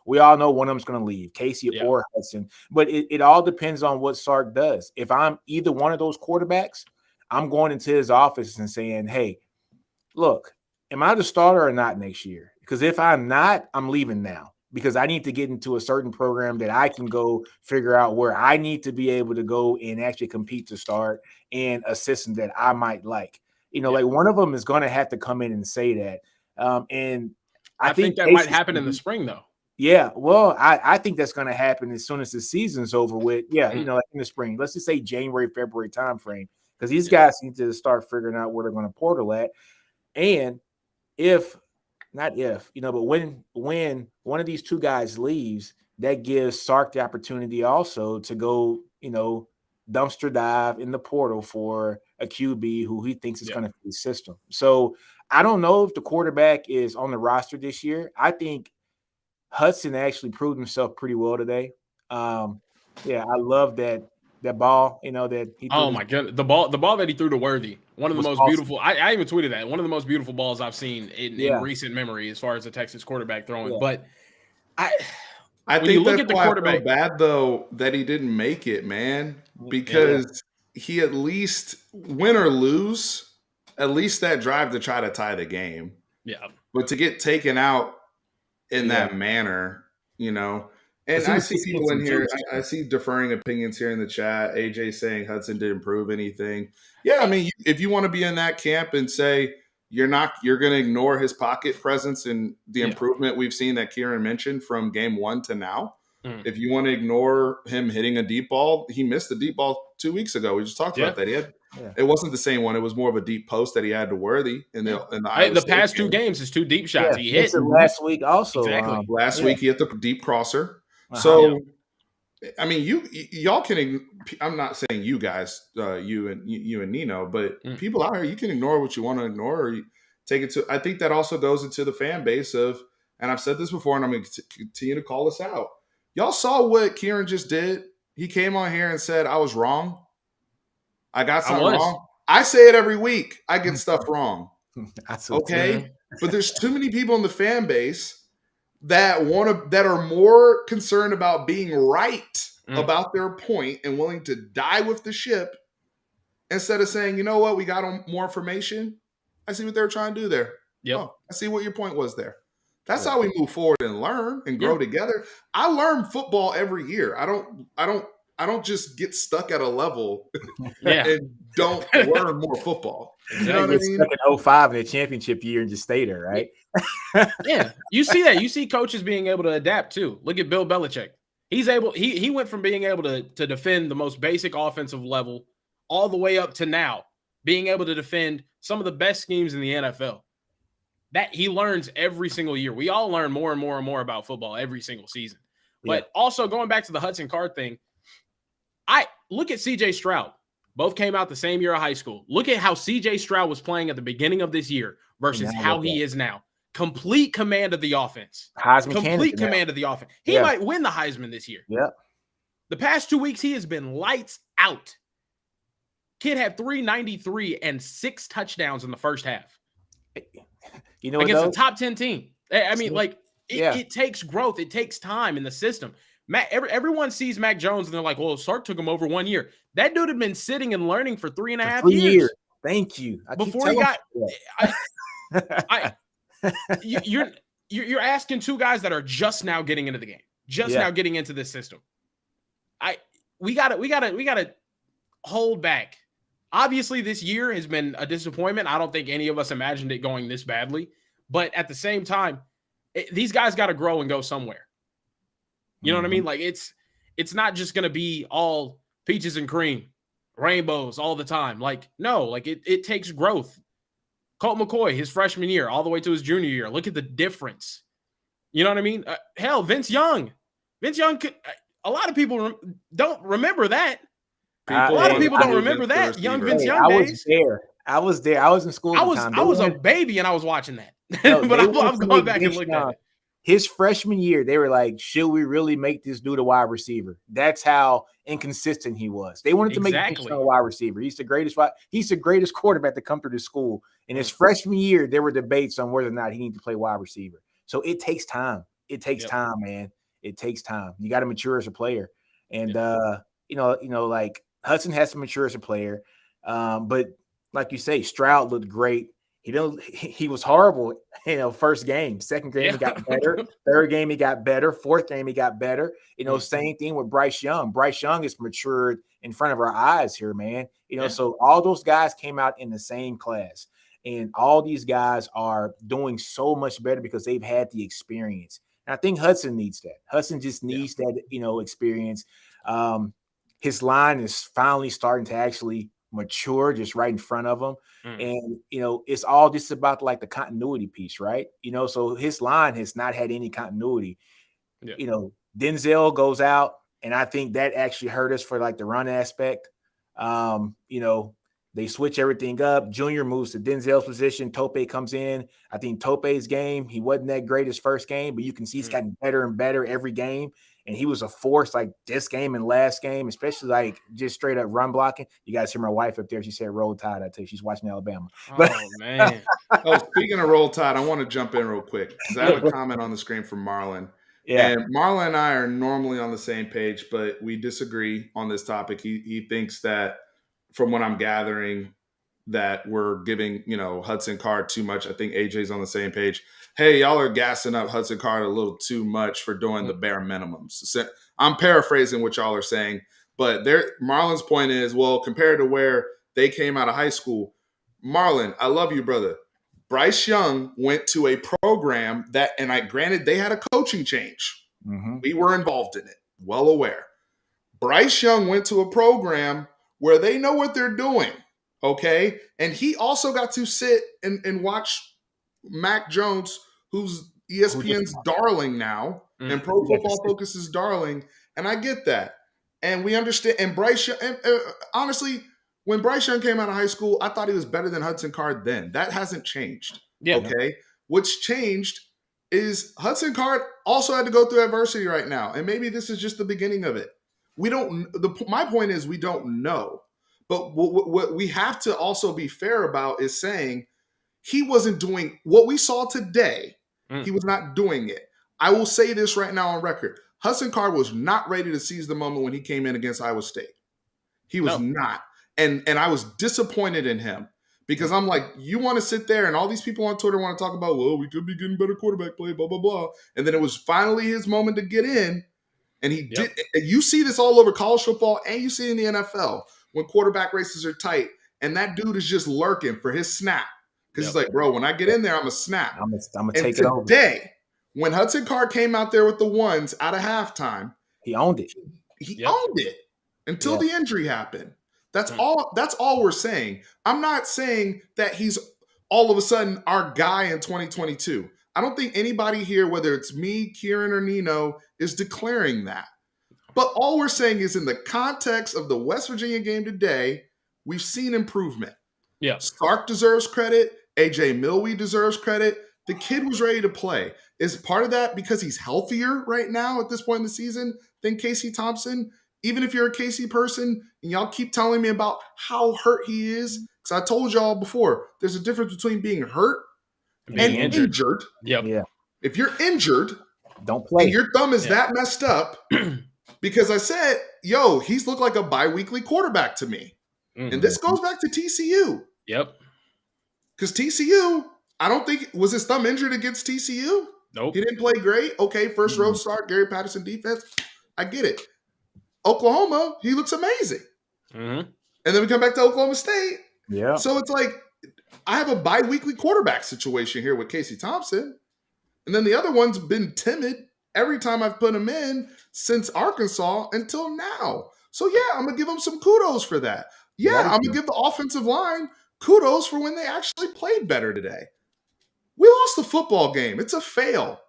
We all know one of them's going to leave, Casey or Hudson. But it all depends on what Sark does. If I'm either one of those quarterbacks, I'm going into his office and saying, hey, look, am I the starter or not next year? Because if I'm not, I'm leaving now. Because I need to get into a certain program that I can go figure out where I need to be able to go and actually compete to start and a system that I might like. Like one of them is going to have to come in and say that. And I think that might happen in the spring, though. Yeah, well, I think that's going to happen as soon as the season's over with. Yeah, like in the spring. Let's just say January, February timeframe, because these guys need to start figuring out where they're going to portal at. And but when one of these two guys leaves, that gives Sark the opportunity also to go, dumpster dive in the portal for a QB who he thinks is going to fit the system. So I don't know if the quarterback is on the roster this year. I think Hudson actually proved himself pretty well today. I love that ball, that he threw. Oh my goodness. The ball that he threw to Worthy. One of the most beautiful. I even tweeted that. One of the most beautiful balls I've seen in recent memory as far as the Texas quarterback throwing. But I think you look at the quarterback, I feel bad though that he didn't make it, man, because he at least win or lose, at least that drive to try to tie the game. Yeah. But to get taken out in that manner, and I see people in here, I see differing opinions here in the chat. AJ saying Hudson didn't prove anything. Yeah, I mean, if you want to be in that camp and say you're going to ignore his pocket presence and the improvement we've seen that Kieran mentioned from game 1 to now. If you want to ignore him hitting a deep ball, he missed the deep ball 2 weeks ago. We just talked about that. It wasn't the same one. It was more of a deep post that he had to Worthy in the past 2 games is 2 deep shots he hit. Last week also. Exactly. Last week he hit the deep crosser. So, I mean, y'all can. I'm not saying you guys, you and Nino, but people out here, you can ignore what you want to ignore, or you take it to. I think that also goes into the fan base of, and I've said this before, and I'm going to continue to call this out. Y'all saw what Kieran just did. He came on here and said, "I was wrong. I got something wrong." I say it every week. I get stuff wrong. Okay, but there's too many people in the fan base that are more concerned about being right about their point and willing to die with the ship instead of saying, you know what, we got more information. I see what they were trying to do there. Yep. Oh, I see what your point was there. That's how we move forward and learn and grow together. I learn football every year. I don't just get stuck at a level and don't learn more football. You know what I mean? Stuck in 05 in the championship year and just stay there, right? Yeah, you see that. You see coaches being able to adapt too. Look at Bill Belichick. He's able. He went from being able to defend the most basic offensive level all the way up to now being able to defend some of the best schemes in the NFL. That he learns every single year. We all learn more and more and more about football every single season. But also going back to the Hudson Card thing, I look at CJ Stroud. Both came out the same year of high school. Look at how CJ Stroud was playing at the beginning of this year versus how he is now. Complete command of the offense. Complete command of the offense. He might win the Heisman this year. Yeah. The past 2 weeks, he has been lights out. Kid had 393 and 6 touchdowns in the first half. You know, against a top 10 team. I mean, like, It takes growth. It takes time in the system. Everyone sees Mac Jones and they're like, well, Sark took him over 1 year. That dude had been sitting and learning for 3.5 years. Thank you. Before he got you're asking two guys that are just now getting into the game, now getting into this system. We gotta hold back. Obviously, this year has been a disappointment. I don't think any of us imagined it going this badly. But at the same time, these guys got to grow and go somewhere. You know what I mean? Like it's not just going to be all peaches and cream, rainbows all the time. Like, no, like it takes growth. Colt McCoy, his freshman year, all the way to his junior year. Look at the difference. You know what I mean? Hell, Vince Young. A lot of people don't remember that. A lot of people don't remember that. Young Vince Young days. I was there. I was in school at the time. I was a baby and I was watching that. But I'm going back and looking at it. His freshman year, they were like, should we really make this dude a wide receiver? That's how inconsistent he was. They wanted to make him a wide receiver. He's the greatest quarterback to come through the school. In his freshman year, there were debates on whether or not he needed to play wide receiver. So it takes time. It takes time, man. It takes time. You got to mature as a player. And like Hudson has to mature as a player. But like you say, Stroud looked great. He was horrible, first game. Second game, he got better. Third game, he got better. Fourth game, he got better. Same thing with Bryce Young. Bryce Young is matured in front of our eyes here, man. So all those guys came out in the same class. And all these guys are doing so much better because they've had the experience. And I think Hudson needs that. Hudson just needs that, experience. His line is finally starting to actually mature just right in front of him. And it's all just about like the continuity piece, right? So his line has not had any continuity. Denzel goes out, and I think that actually hurt us for like the run aspect. They switch everything up. Junior moves to Denzel's position. Tope comes in. I think Tope's game, he wasn't that great his first game, but you can see he's gotten better and better every game. And he was a force like this game and last game, especially like just straight up run blocking. You guys hear my wife up there. She said Roll Tide. I tell you, she's watching Alabama. Man. Speaking of Roll Tide, I want to jump in real quick because I have a comment on the screen from Marlon. Yeah. And Marlon and I are normally on the same page, but we disagree on this topic. He thinks that, from what I'm gathering, that we're giving, Hudson Card too much. I think AJ's on the same page. Hey, y'all are gassing up Hudson Card a little too much for doing the bare minimums. So I'm paraphrasing what y'all are saying, but Marlon's point is, well, compared to where they came out of high school, Marlon, I love you, brother. Bryce Young went to a program granted they had a coaching change. Mm-hmm. We were involved in it, well aware. Bryce Young went to a program where they know what they're doing, okay? And he also got to sit and watch Mac Jones, who's ESPN's darling now, and Pro Football Focus's darling, and I get that. And we understand. And Bryce Young, honestly, when Bryce Young came out of high school, I thought he was better than Hudson Card then. That hasn't changed, okay? What's changed is Hudson Card also had to go through adversity right now, and maybe this is just the beginning of it. My point is we don't know. But what we have to also be fair about is saying he wasn't doing what we saw today. He was not doing it. I will say this right now on record. Hudson Card was not ready to seize the moment when he came in against Iowa State. He was not. And I was disappointed in him because I'm like, you want to sit there and all these people on Twitter want to talk about, well, we could be getting better quarterback play, blah, blah, blah. And then it was finally his moment to get in. And he did. You see this all over college football and you see it in the NFL when quarterback races are tight and that dude is just lurking for his snap. Because he's like, bro, when I get in there, I'm a snap. I'm gonna take it over. Today, when Hudson Card came out there with the ones out of halftime, he owned it. He owned it until the injury happened. That's all we're saying. I'm not saying that he's all of a sudden our guy in 2022. I don't think anybody here, whether it's me, Kieran, or Nino, is declaring that. But all we're saying is in the context of the West Virginia game today, we've seen improvement. Yeah. Stark deserves credit. AJ Milwee deserves credit. The kid was ready to play. Is part of that because he's healthier right now at this point in the season than Casey Thompson? Even if you're a Casey person and y'all keep telling me about how hurt he is, because I told y'all before, there's a difference between being hurt and injured. Yep. Yeah. If you're injured don't play. and your thumb is that messed up, because I said, yo, he's looked like a bi-weekly quarterback to me. Mm-hmm. And this goes back to TCU. Yep. Because TCU, I don't think, was his thumb injured against TCU? Nope. He didn't play great. Okay, first row start, Gary Patterson defense. I get it. Oklahoma, he looks amazing. Mm-hmm. And then we come back to Oklahoma State. Yeah. So it's like, I have a bi-weekly quarterback situation here with Casey Thompson. And then the other one's been timid every time I've put him in since Arkansas until now. So yeah, I'm going to give him some kudos for that. Yeah, I'm going to give the offensive line kudos for when they actually played better today. We lost the football game. It's a fail.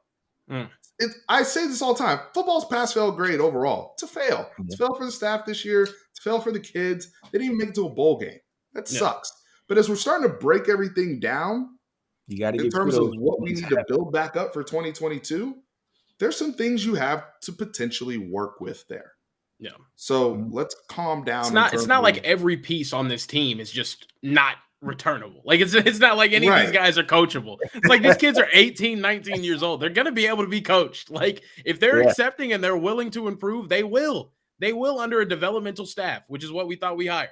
I say this all the time. Football's pass-fail grade overall. It's a fail. It's a fail for the staff this year. It's a fail for the kids. They didn't even make it to a bowl game. That sucks. But as we're starting to break everything down, you got to in terms of what we need to build back up for 2022, there's some things you have to potentially work with there. Yeah. So let's calm down. It's not like every piece on this team is just not returnable. Like it's not like any of these guys are coachable. It's like these kids are 18, 19 years old. They're going to be able to be coached. Like if they're accepting and they're willing to improve, they will. They will under a developmental staff, which is what we thought we hired.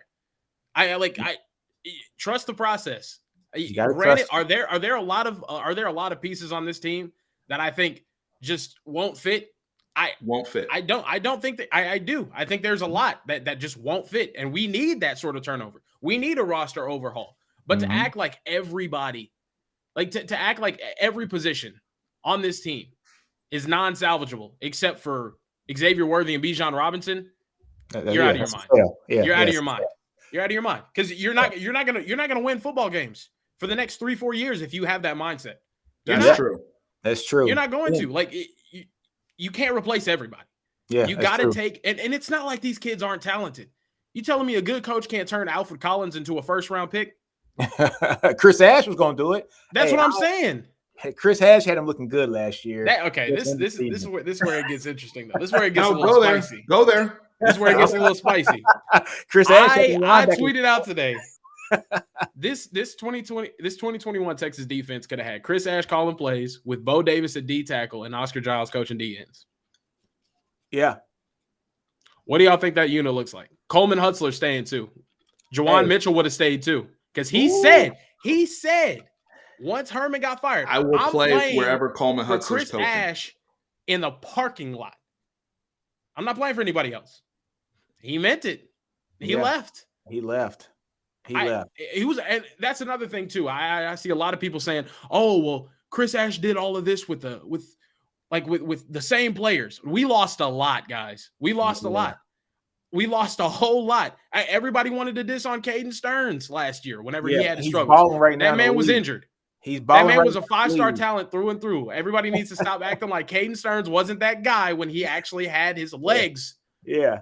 I trust the process. Granted, are there a lot of pieces on this team that I think just won't fit? I don't think that I do. I think there's a lot that just won't fit, and we need that sort of turnover. We need a roster overhaul. But to act like everybody, like to act like every position on this team is non-salvageable except for Xavier Worthy and Bijan Robinson, you're out of your mind. You're out of your mind. You're out of your mind because you're not gonna win football games for the next 3-4 years if you have that mindset. That's true. That's true. You're not going to like. You can't replace everybody. Yeah, you got to take and it's not like these kids aren't talented. You telling me a good coach can't turn Alfred Collins into a first-round pick? Chris Ash was going to do it. That's what I'm saying. Chris Ash had him looking good last year. This is where it gets interesting though. This is where it gets a little spicy. Go there. This is where it gets a little spicy. Chris Ash. I tweeted out today. This 2021 Texas defense could have had Chris Ash calling plays with Bo Davis at D tackle and Oscar Giles coaching D ends. Yeah. What do y'all think that unit looks like? Coleman Hutzler staying too. Jawan Mitchell would have stayed too because he said once Herman got fired, I will play wherever Coleman Hutzler's Chris coaching. Ash in the parking lot. I'm not playing for anybody else. He meant it. He left. He left. He was, and that's another thing too. I see a lot of people saying, "Oh, well, Chris Ash did all of this with the same players." We lost a lot, guys. We lost a lot. We lost a whole lot. Everybody wanted to diss on Caden Stearns last year whenever he had his struggles. Right now, that man was injured. He's balling. That man was a 5-star talent through and through. Everybody needs to stop acting like Caden Stearns wasn't that guy when he actually had his legs. Yeah.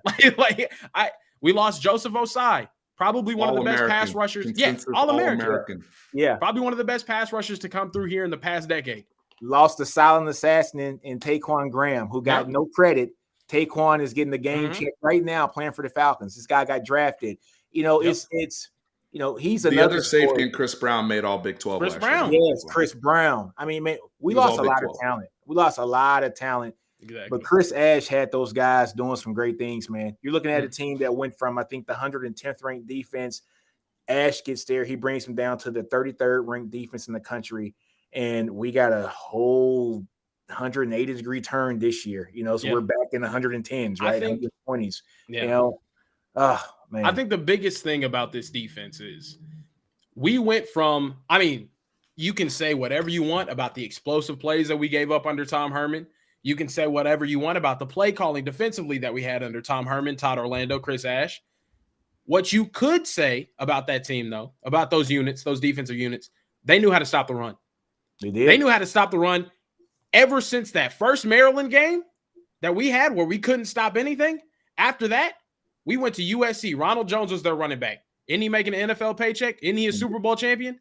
We lost Joseph Osai. Probably one of the best pass rushers. Yes, All-American. Yeah. Probably one of the best pass rushers to come through here in the past decade. Lost the silent assassin in Taquan Graham, who got no credit. Taquan is getting the game check right now, playing for the Falcons. This guy got drafted. He's the other safety in Chris Brown made all Big 12. Chris Brown. Yes, Chris Brown. I mean, man, we lost a lot of talent. We lost a lot of talent. Exactly. But Chris Ash had those guys doing some great things, man. You're looking at a team that went from, I think, the 110th ranked defense. Ash gets there. He brings them down to the 33rd ranked defense in the country. And we got a whole 180-degree turn this year, so we're back in the 110s, right? 120s. Yeah. Man. I think the biggest thing about this defense is we went from, you can say whatever you want about the explosive plays that we gave up under Tom Herman. You can say whatever you want about the play calling defensively that we had under Tom Herman, Todd Orlando, Chris Ash. What you could say about that team, though, about those units, those defensive units, they knew how to stop the run. They did. They knew how to stop the run ever since that first Maryland game that we had where we couldn't stop anything. After that, we went to USC. Ronald Jones was their running back. Isn't he making an NFL paycheck? Isn't he a Super Bowl champion?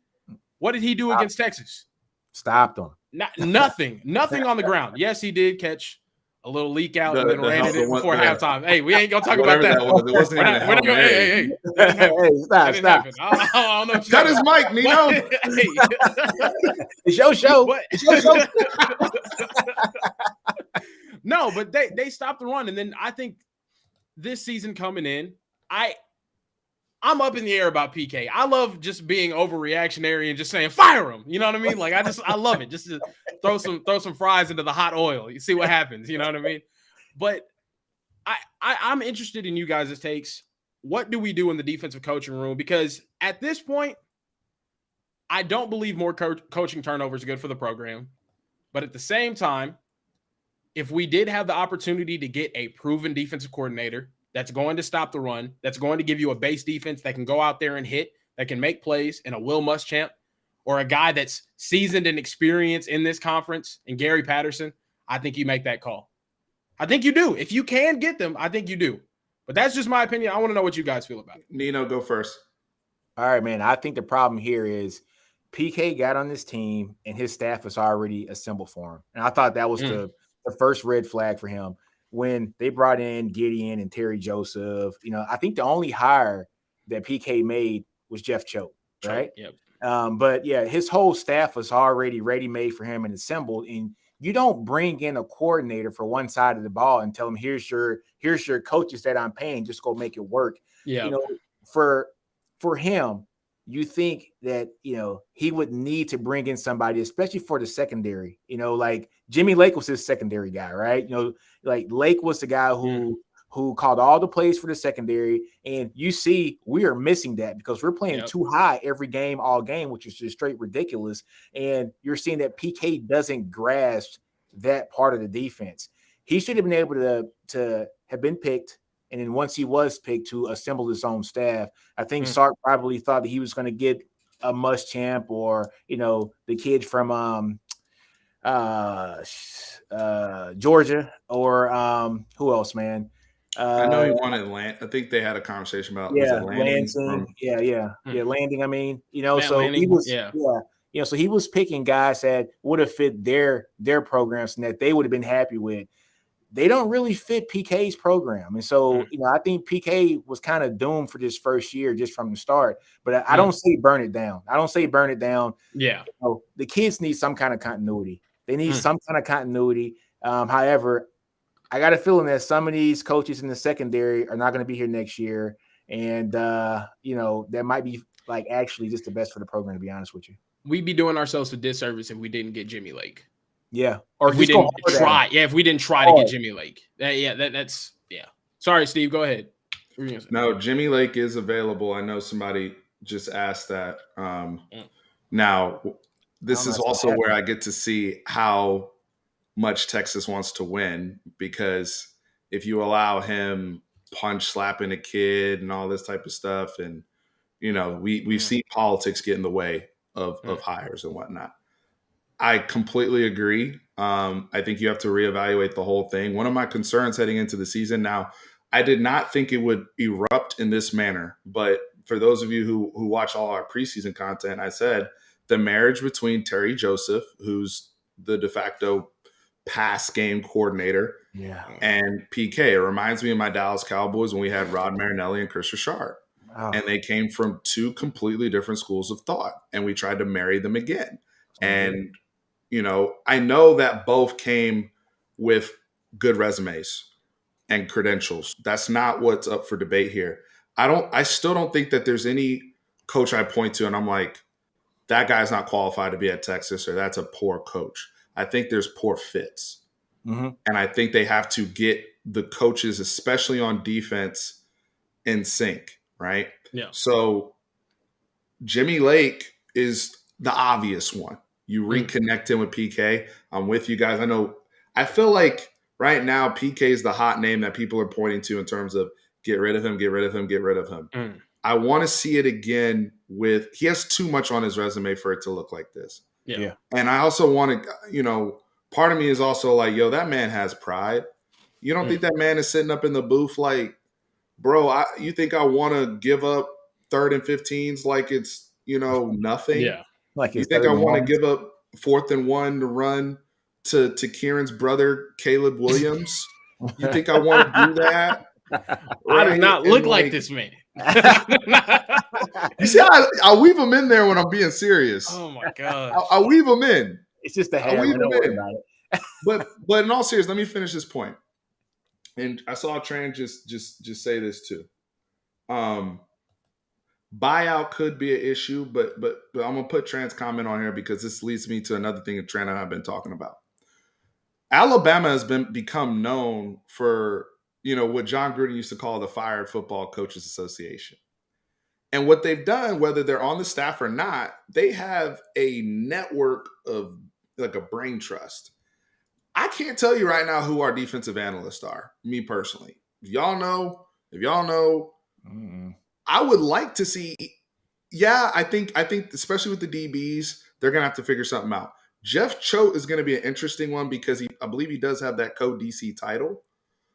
What did he do against Texas? Stopped them. Nothing on the ground. Yes, he did catch a little leak out and then The ran help, in it before halftime. Hey, we ain't gonna talk about whatever that. that was. It wasn't even a We're Hail not gonna, Mary. hey, that didn't happen. Hey, That didn't happen. I don't know what you're Cut his talking mic, about. Nino. But, hey. It's your show. But, It's your show. no, but they stopped the run. And then I think this season coming in, I'm up in the air about PK. I love just being overreactionary and just saying fire him. You know what I mean? Like I love it. Just to throw some fries into the hot oil. You see what happens. You know what I mean? But I'm interested in you guys' takes. What do we do in the defensive coaching room? Because at this point, I don't believe more coaching turnover is good for the program. But at the same time, if we did have the opportunity to get a proven defensive coordinator that's going to stop the run, that's going to give you a base defense that can go out there and hit, that can make plays, and a Will Muschamp, or a guy that's seasoned and experienced in this conference, and Gary Patterson, I think you make that call. I think you do. If you can get them, I think you do. But that's just my opinion. I want to know what you guys feel about it. Nino, go first. All right, man. I think the problem here is PK got on this team and his staff was already assembled for him. And I thought that was the first red flag for him when they brought in Gideon and Terry Joseph. You know, I think the only hire that PK made was Jeff Choate, right? Yep. But yeah, his whole staff was already ready-made for him and assembled. And you don't bring in a coordinator for one side of the ball and tell him, here's your coaches that I'm paying, just go make it work. Yeah. You know, for him, you think that, you know, he would need to bring in somebody, especially for the secondary. You know, like Jimmy Lake was his secondary guy, right? You know, like Lake was the guy who called all the plays for the secondary. And you see, we are missing that because we're playing too high every game, all game, which is just straight ridiculous. And you're seeing that PK doesn't grasp that part of the defense. He should have been able to have been picked. And then once he was picked, to assemble his own staff. I think Sark probably thought that he was going to get a Muschamp or, you know, the kid from Georgia or who else, man? I know he wanted Land. I think they had a conversation about was it Lansing. Landing. I mean, you know, Matt so Lanning, he was yeah. So he was picking guys that would have fit their programs and that they would have been happy with. They don't really fit PK's program. And so, you know, I think PK was kind of doomed for this first year just from the start. But I don't say burn it down. Yeah. You know, the kids need some kind of continuity. They need some kind of continuity. However, I got a feeling that some of these coaches in the secondary are not going to be here next year. And, you know, that might be like actually just the best for the program, to be honest with you. We'd be doing ourselves a disservice if we didn't get Jimmy Lake. Yeah. Or if we didn't try. Yeah, if we didn't try to get Jimmy Lake. That's. Sorry, Steve. Go ahead. No, Jimmy Lake is available. I know somebody just asked that. Now, this is also where I get to see how much Texas wants to win, because if you allow him punch slapping a kid and all this type of stuff, and, you know, we've seen politics get in the way of hires and whatnot. I completely agree. I think you have to reevaluate the whole thing. One of my concerns heading into the season now, I did not think it would erupt in this manner. But for those of you who watch all our preseason content, I said the marriage between Terry Joseph, who's the de facto pass game coordinator, and PK. It reminds me of my Dallas Cowboys when we had Rod Marinelli and Chris Richard. Wow. And they came from two completely different schools of thought, and we tried to marry them again. And you know, I know that both came with good resumes and credentials. That's not what's up for debate here. I still don't think that there's any coach I point to and I'm like, that guy's not qualified to be at Texas, or that's a poor coach. I think there's poor fits. And I think they have to get the coaches, especially on defense, in sync, right? Yeah. So Jimmy Lake is the obvious one. You reconnect him with PK. I'm with you guys. I feel like right now PK is the hot name that people are pointing to in terms of get rid of him, get rid of him, get rid of him. I want to see it again he has too much on his resume for it to look like this. Yeah. And I also want to, you know, part of me is also like, yo, that man has pride. You don't think that man is sitting up in the booth like, bro, you think I want to give up 3rd and 15s like it's, you know, nothing? Yeah. Like you think I want to give up 4th and 1 to run to Kieran's brother, Caleb Williams? You think I want to do that? I do not look like this man. You see, I weave them in there when I'm being serious. Oh my god! I weave them in. It's just the I hair. weave Don't them worry in. about it. But in all seriousness, let me finish this point. And I saw Tran just say this too. Buyout could be an issue, but I'm gonna put Tran's comment on here because this leads me to another thing that Tran and I have been talking about. Alabama has become known for, what John Gruden used to call the Fired Football Coaches Association. And what they've done, whether they're on the staff or not, they have a network of like a brain trust. I can't tell you right now who our defensive analysts are, me personally. If y'all know, I would like to see. Yeah, I think especially with the DBs, they're gonna have to figure something out. Jeff Choate is going to be an interesting one because I believe he does have that co-DC title.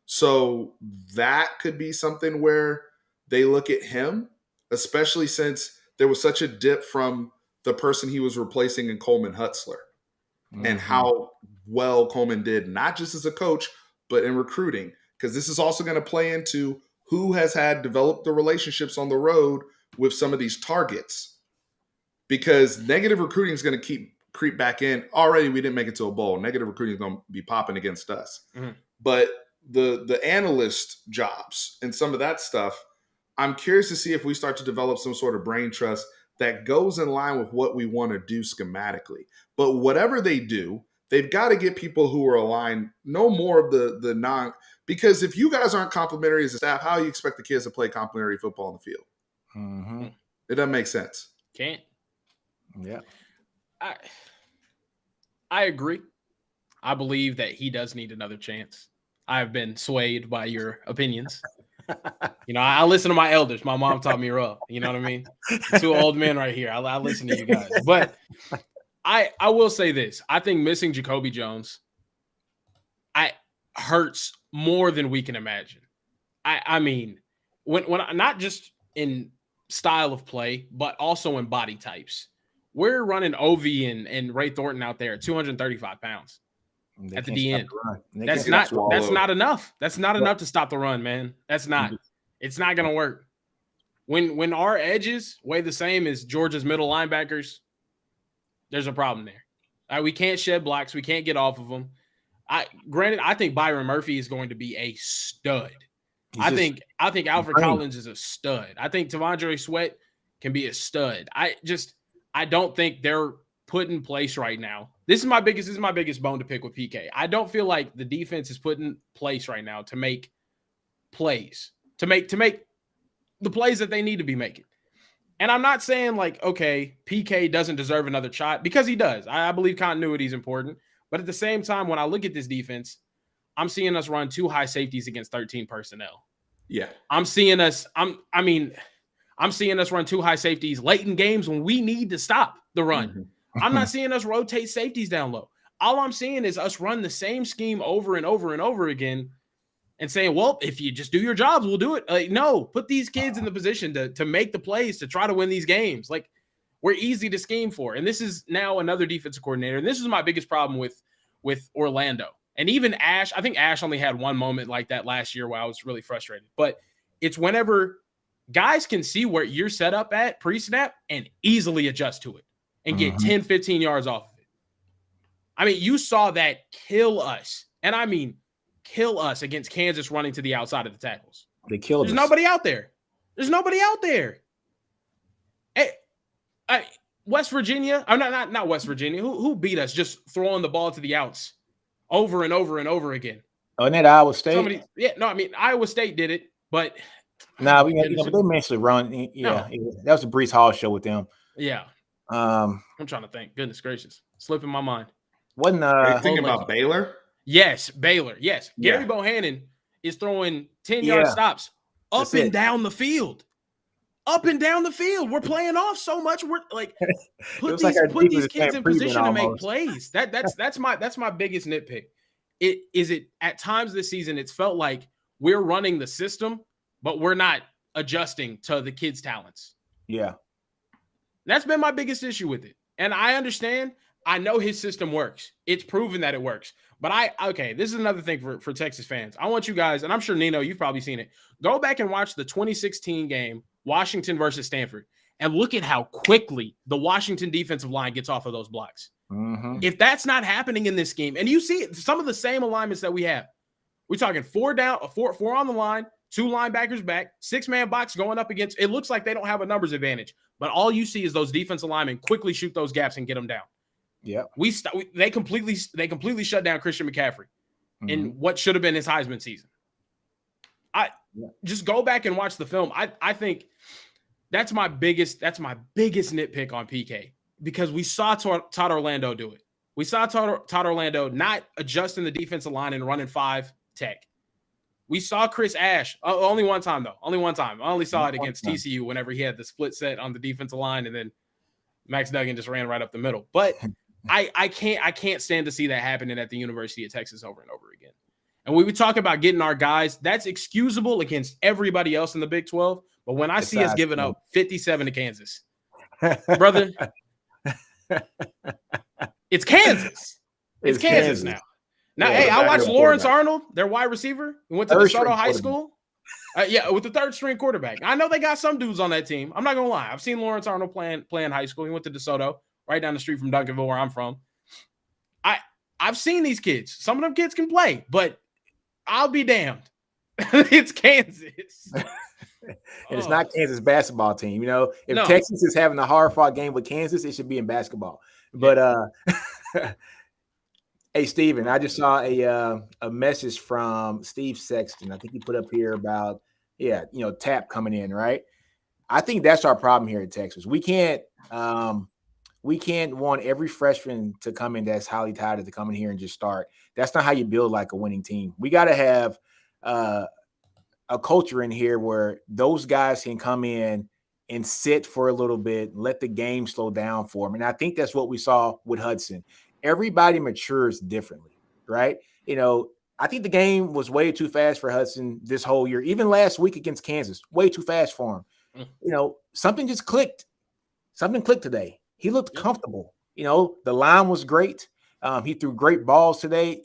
So that could be something where they look at him, especially since there was such a dip from the person he was replacing in Coleman Hutzler and how well Coleman did, not just as a coach, but in recruiting. Because this is also going to play into who has developed the relationships on the road with some of these targets. Because negative recruiting is going to creep back in. Already we didn't make it to a bowl. Negative recruiting is going to be popping against us. But the analyst jobs and some of that stuff, I'm curious to see if we start to develop some sort of brain trust that goes in line with what we want to do schematically. But whatever they do, they've got to get people who are aligned, no more of the non, because if you guys aren't complimentary as a staff, how do you expect the kids to play complimentary football on the field? It doesn't make sense. Can't. Yeah. I agree. I believe that he does need another chance. I've been swayed by your opinions. I listen to my elders. My mom taught me well. You know what I mean? Two old men right here. I listen to you guys. But I will say this. I think missing Jacoby Jones hurts more than we can imagine. I mean, when not just in style of play, but also in body types. We're running Ovi and Ray Thornton out there at 235 pounds at the DN. That's not enough. That's not enough to stop the run, man. That's not. It's not going to work. When our edges weigh the same as Georgia's middle linebackers, there's a problem there. We can't shed blocks. We can't get off of them. Granted, I think Byron Murphy is going to be a stud. I think Alfred Collins is a stud. I think Tavondre Sweat can be a stud. I don't think they're put in place right now. This is my biggest bone to pick with PK. I don't feel like the defense is put in place right now to make plays, to make the plays that they need to be making. And I'm not saying like, okay, PK doesn't deserve another shot, because he does. I believe continuity is important. But at the same time, when I look at this defense, I'm seeing us run 2 high safeties against 13 personnel. Yeah. I'm seeing us run 2 high safeties late in games when we need to stop the run. I'm not seeing us rotate safeties down low. All I'm seeing is us run the same scheme over and over and over again and saying, well, if you just do your jobs, we'll do it. Like, no, put these kids in the position to make the plays, to try to win these games. Like, we're easy to scheme for. And this is now another defensive coordinator. And this is my biggest problem with Orlando. And even Ash, I think Ash only had one moment like that last year where I was really frustrated. But it's whenever guys can see where you're set up at pre-snap and easily adjust to it and get 10, 15 yards off of it. I mean, you saw that kill us. And I mean, kill us against Kansas running to the outside of the tackles. They killed us. There's nobody out there. Hey, West Virginia, or not West Virginia. Who beat us just throwing the ball to the outs over and over and over again? Oh, and that Iowa State? Iowa State did it, but but they managed to run. Yeah, that was a Brees Hall show with them. Yeah. I'm trying to think. Goodness gracious. Slipping my mind. Are you thinking about Baylor? Yes, Baylor. Yes. Gary Bohannon is throwing 10-yard stops up and down the field. Up and down the field. We're playing off so much. We're like, put these kids in position to make plays. That's my biggest nitpick. It at times this season, it's felt like we're running the system, but we're not adjusting to the kids' talents. Yeah. That's been my biggest issue with it. And I understand I know his system works. It's proven that it works. But this is another thing for Texas fans. I want you guys, and I'm sure Nino, you've probably seen it. Go back and watch the 2016 game, Washington versus Stanford, and look at how quickly the Washington defensive line gets off of those blocks. Mm-hmm. If that's not happening in this game, and you see some of the same alignments that we have, we're talking 4 down, 4 on the line, 2 linebackers back, 6-man box going up against. It looks like they don't have a numbers advantage, but all you see is those defensive linemen quickly shoot those gaps and get them down. Yeah, they completely shut down Christian McCaffrey in what should have been his Heisman season. Just go back and watch the film. I think that's my biggest nitpick on PK, because we saw Todd Orlando do it. We saw Todd Orlando not adjusting the defensive line and running 5 tech. We saw Chris Ash only one time though. Only one time. I only saw it against TCU whenever he had the split set on the defensive line, and then Max Duggan just ran right up the middle. But I can't stand to see that happening at the University of Texas over and over again. And when we talk about getting our guys, that's excusable against everybody else in the Big 12. But when I see us giving up 57 to Kansas, brother, it's Kansas. It's Kansas now. Now, hey, I watched Lawrence Arnold, their wide receiver, who went to DeSoto High School. With the 3rd string quarterback. I know they got some dudes on that team. I'm not gonna lie. I've seen Lawrence Arnold playing high school. He went to DeSoto, right down the street from Duncanville, where I'm from. I've seen these kids. Some of them kids can play, but I'll be damned. It's Kansas. It's not Kansas basketball team. If Texas is having a hard-fought game with Kansas, it should be in basketball. But hey, Steven, I just saw a message from Steve Sexton. I think he put up here about, Tap coming in, right? I think that's our problem here in Texas. We can't want every freshman to come in that's highly touted to come in here and just start. That's not how you build like a winning team. We got to have a culture in here where those guys can come in and sit for a little bit, let the game slow down for them. And I think that's what we saw with Hudson. Everybody matures differently, right? I think the game was way too fast for Hudson this whole year. Even last week against Kansas, way too fast for him. Something just clicked. Something clicked today. He looked comfortable. The line was great. He threw great balls today.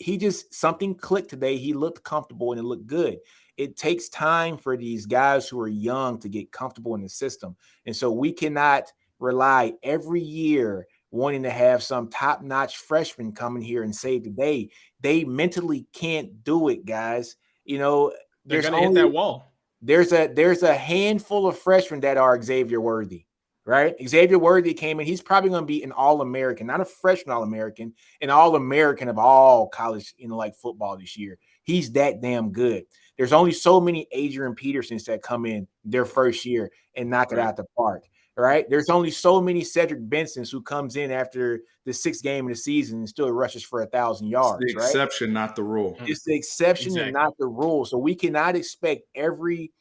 Something clicked today. He looked comfortable and it looked good. It takes time for these guys who are young to get comfortable in the system. And so we cannot rely every year wanting to have some top-notch freshman come in here and save the day. They mentally can't do it, guys. They're going to hit that wall. There's a handful of freshmen that are Xavier Worthy, right? Xavier Worthy came in. He's probably going to be an All-American, not a freshman All-American, an All-American of all college, like football this year. He's that damn good. There's only so many Adrian Petersons that come in their first year and knock it out the park, right? There's only so many Cedric Bensons who comes in after the 6th game of the season and still rushes for 1,000 yards. It's the exception, not the rule. It's the exception and not the rule. So we cannot expect every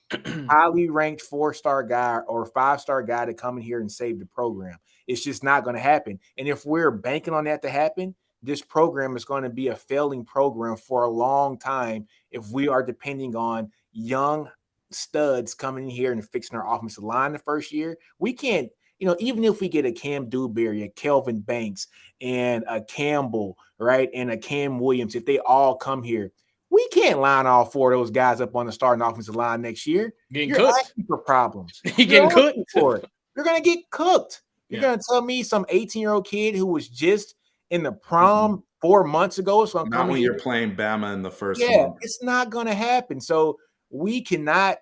highly ranked 4-star guy or 5-star guy to come in here and save the program. It's just not going to happen. And if we're banking on that to happen, this program is going to be a failing program for a long time if we are depending on young studs coming in here and fixing our offensive line the first year. We can't, even if we get a Cam Dewberry, a Kelvin Banks, and a Campbell, right, and a Cam Williams, if they all come here, we can't line all 4 of those guys up on the starting offensive line next year. You're asking for problems. You're getting cooked for it. You're going to get cooked. You're going to tell me some 18-year-old kid who was just in the prom 4 months ago. So not when you're playing Bama in the first month. It's not going to happen. So we cannot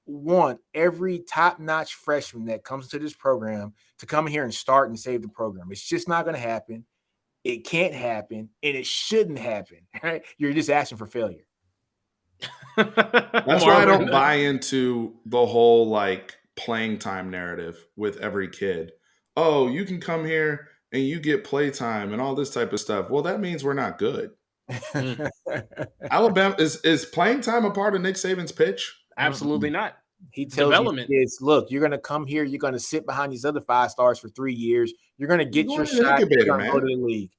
want every top-notch freshman that comes to this program to come in here and start and save the program. It's just not going to happen. It can't happen, and it shouldn't happen. Right? You're just asking for failure. That's why I don't buy into the whole playing time narrative with every kid. Oh, you can come here and you get play time and all this type of stuff. Well, that means we're not good. Alabama is playing time a part of Nick Saban's pitch? Absolutely not. He tells you kids, look, you're going to come here. You're going to sit behind these other 5-stars for 3 years. You're going to get your shot. You're going to go to the league.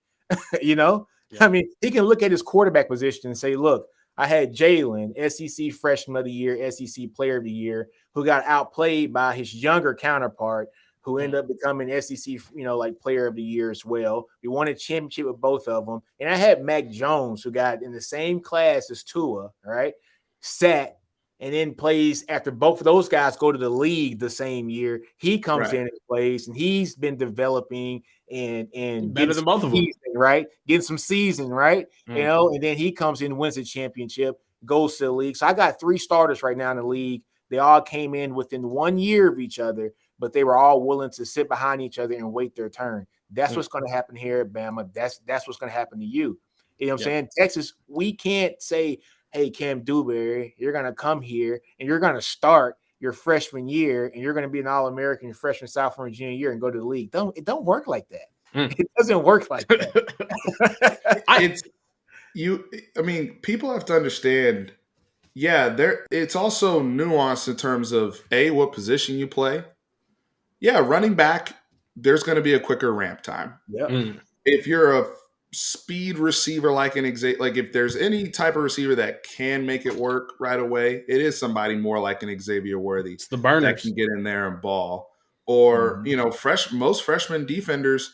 I mean, he can look at his quarterback position and say, look, I had Jalen, SEC Freshman of the Year, SEC Player of the Year, who got outplayed by his younger counterpart, who ended up becoming SEC, like player of the year as well. We won a championship with both of them. And I had Mac Jones, who got in the same class as Tua, right? Sat and then plays after both of those guys go to the league the same year. He comes in and plays, and he's been developing and better than both of them, right? Getting some season, right? And then he comes in, wins a championship, goes to the league. So I got 3 starters right now in the league. They all came in within 1 year of each other, but they were all willing to sit behind each other and wait their turn. That's what's going to happen here at Bama. That's what's going to happen to you. You know what I'm saying? Texas, we can't say, hey, Cam Dewberry, you're going to come here and you're going to start your freshman year and you're going to be an All-American your freshman, sophomore, and junior year and go to the league. It don't work like that. It doesn't work like that. People have to understand, it's also nuanced in terms of what position you play. Yeah, running back, there's going to be a quicker ramp time. Yeah. If you're a speed receiver like if there's any type of receiver that can make it work right away, it is somebody more like an Xavier Worthy. It's the burners that can get in there and ball. Or most freshman defenders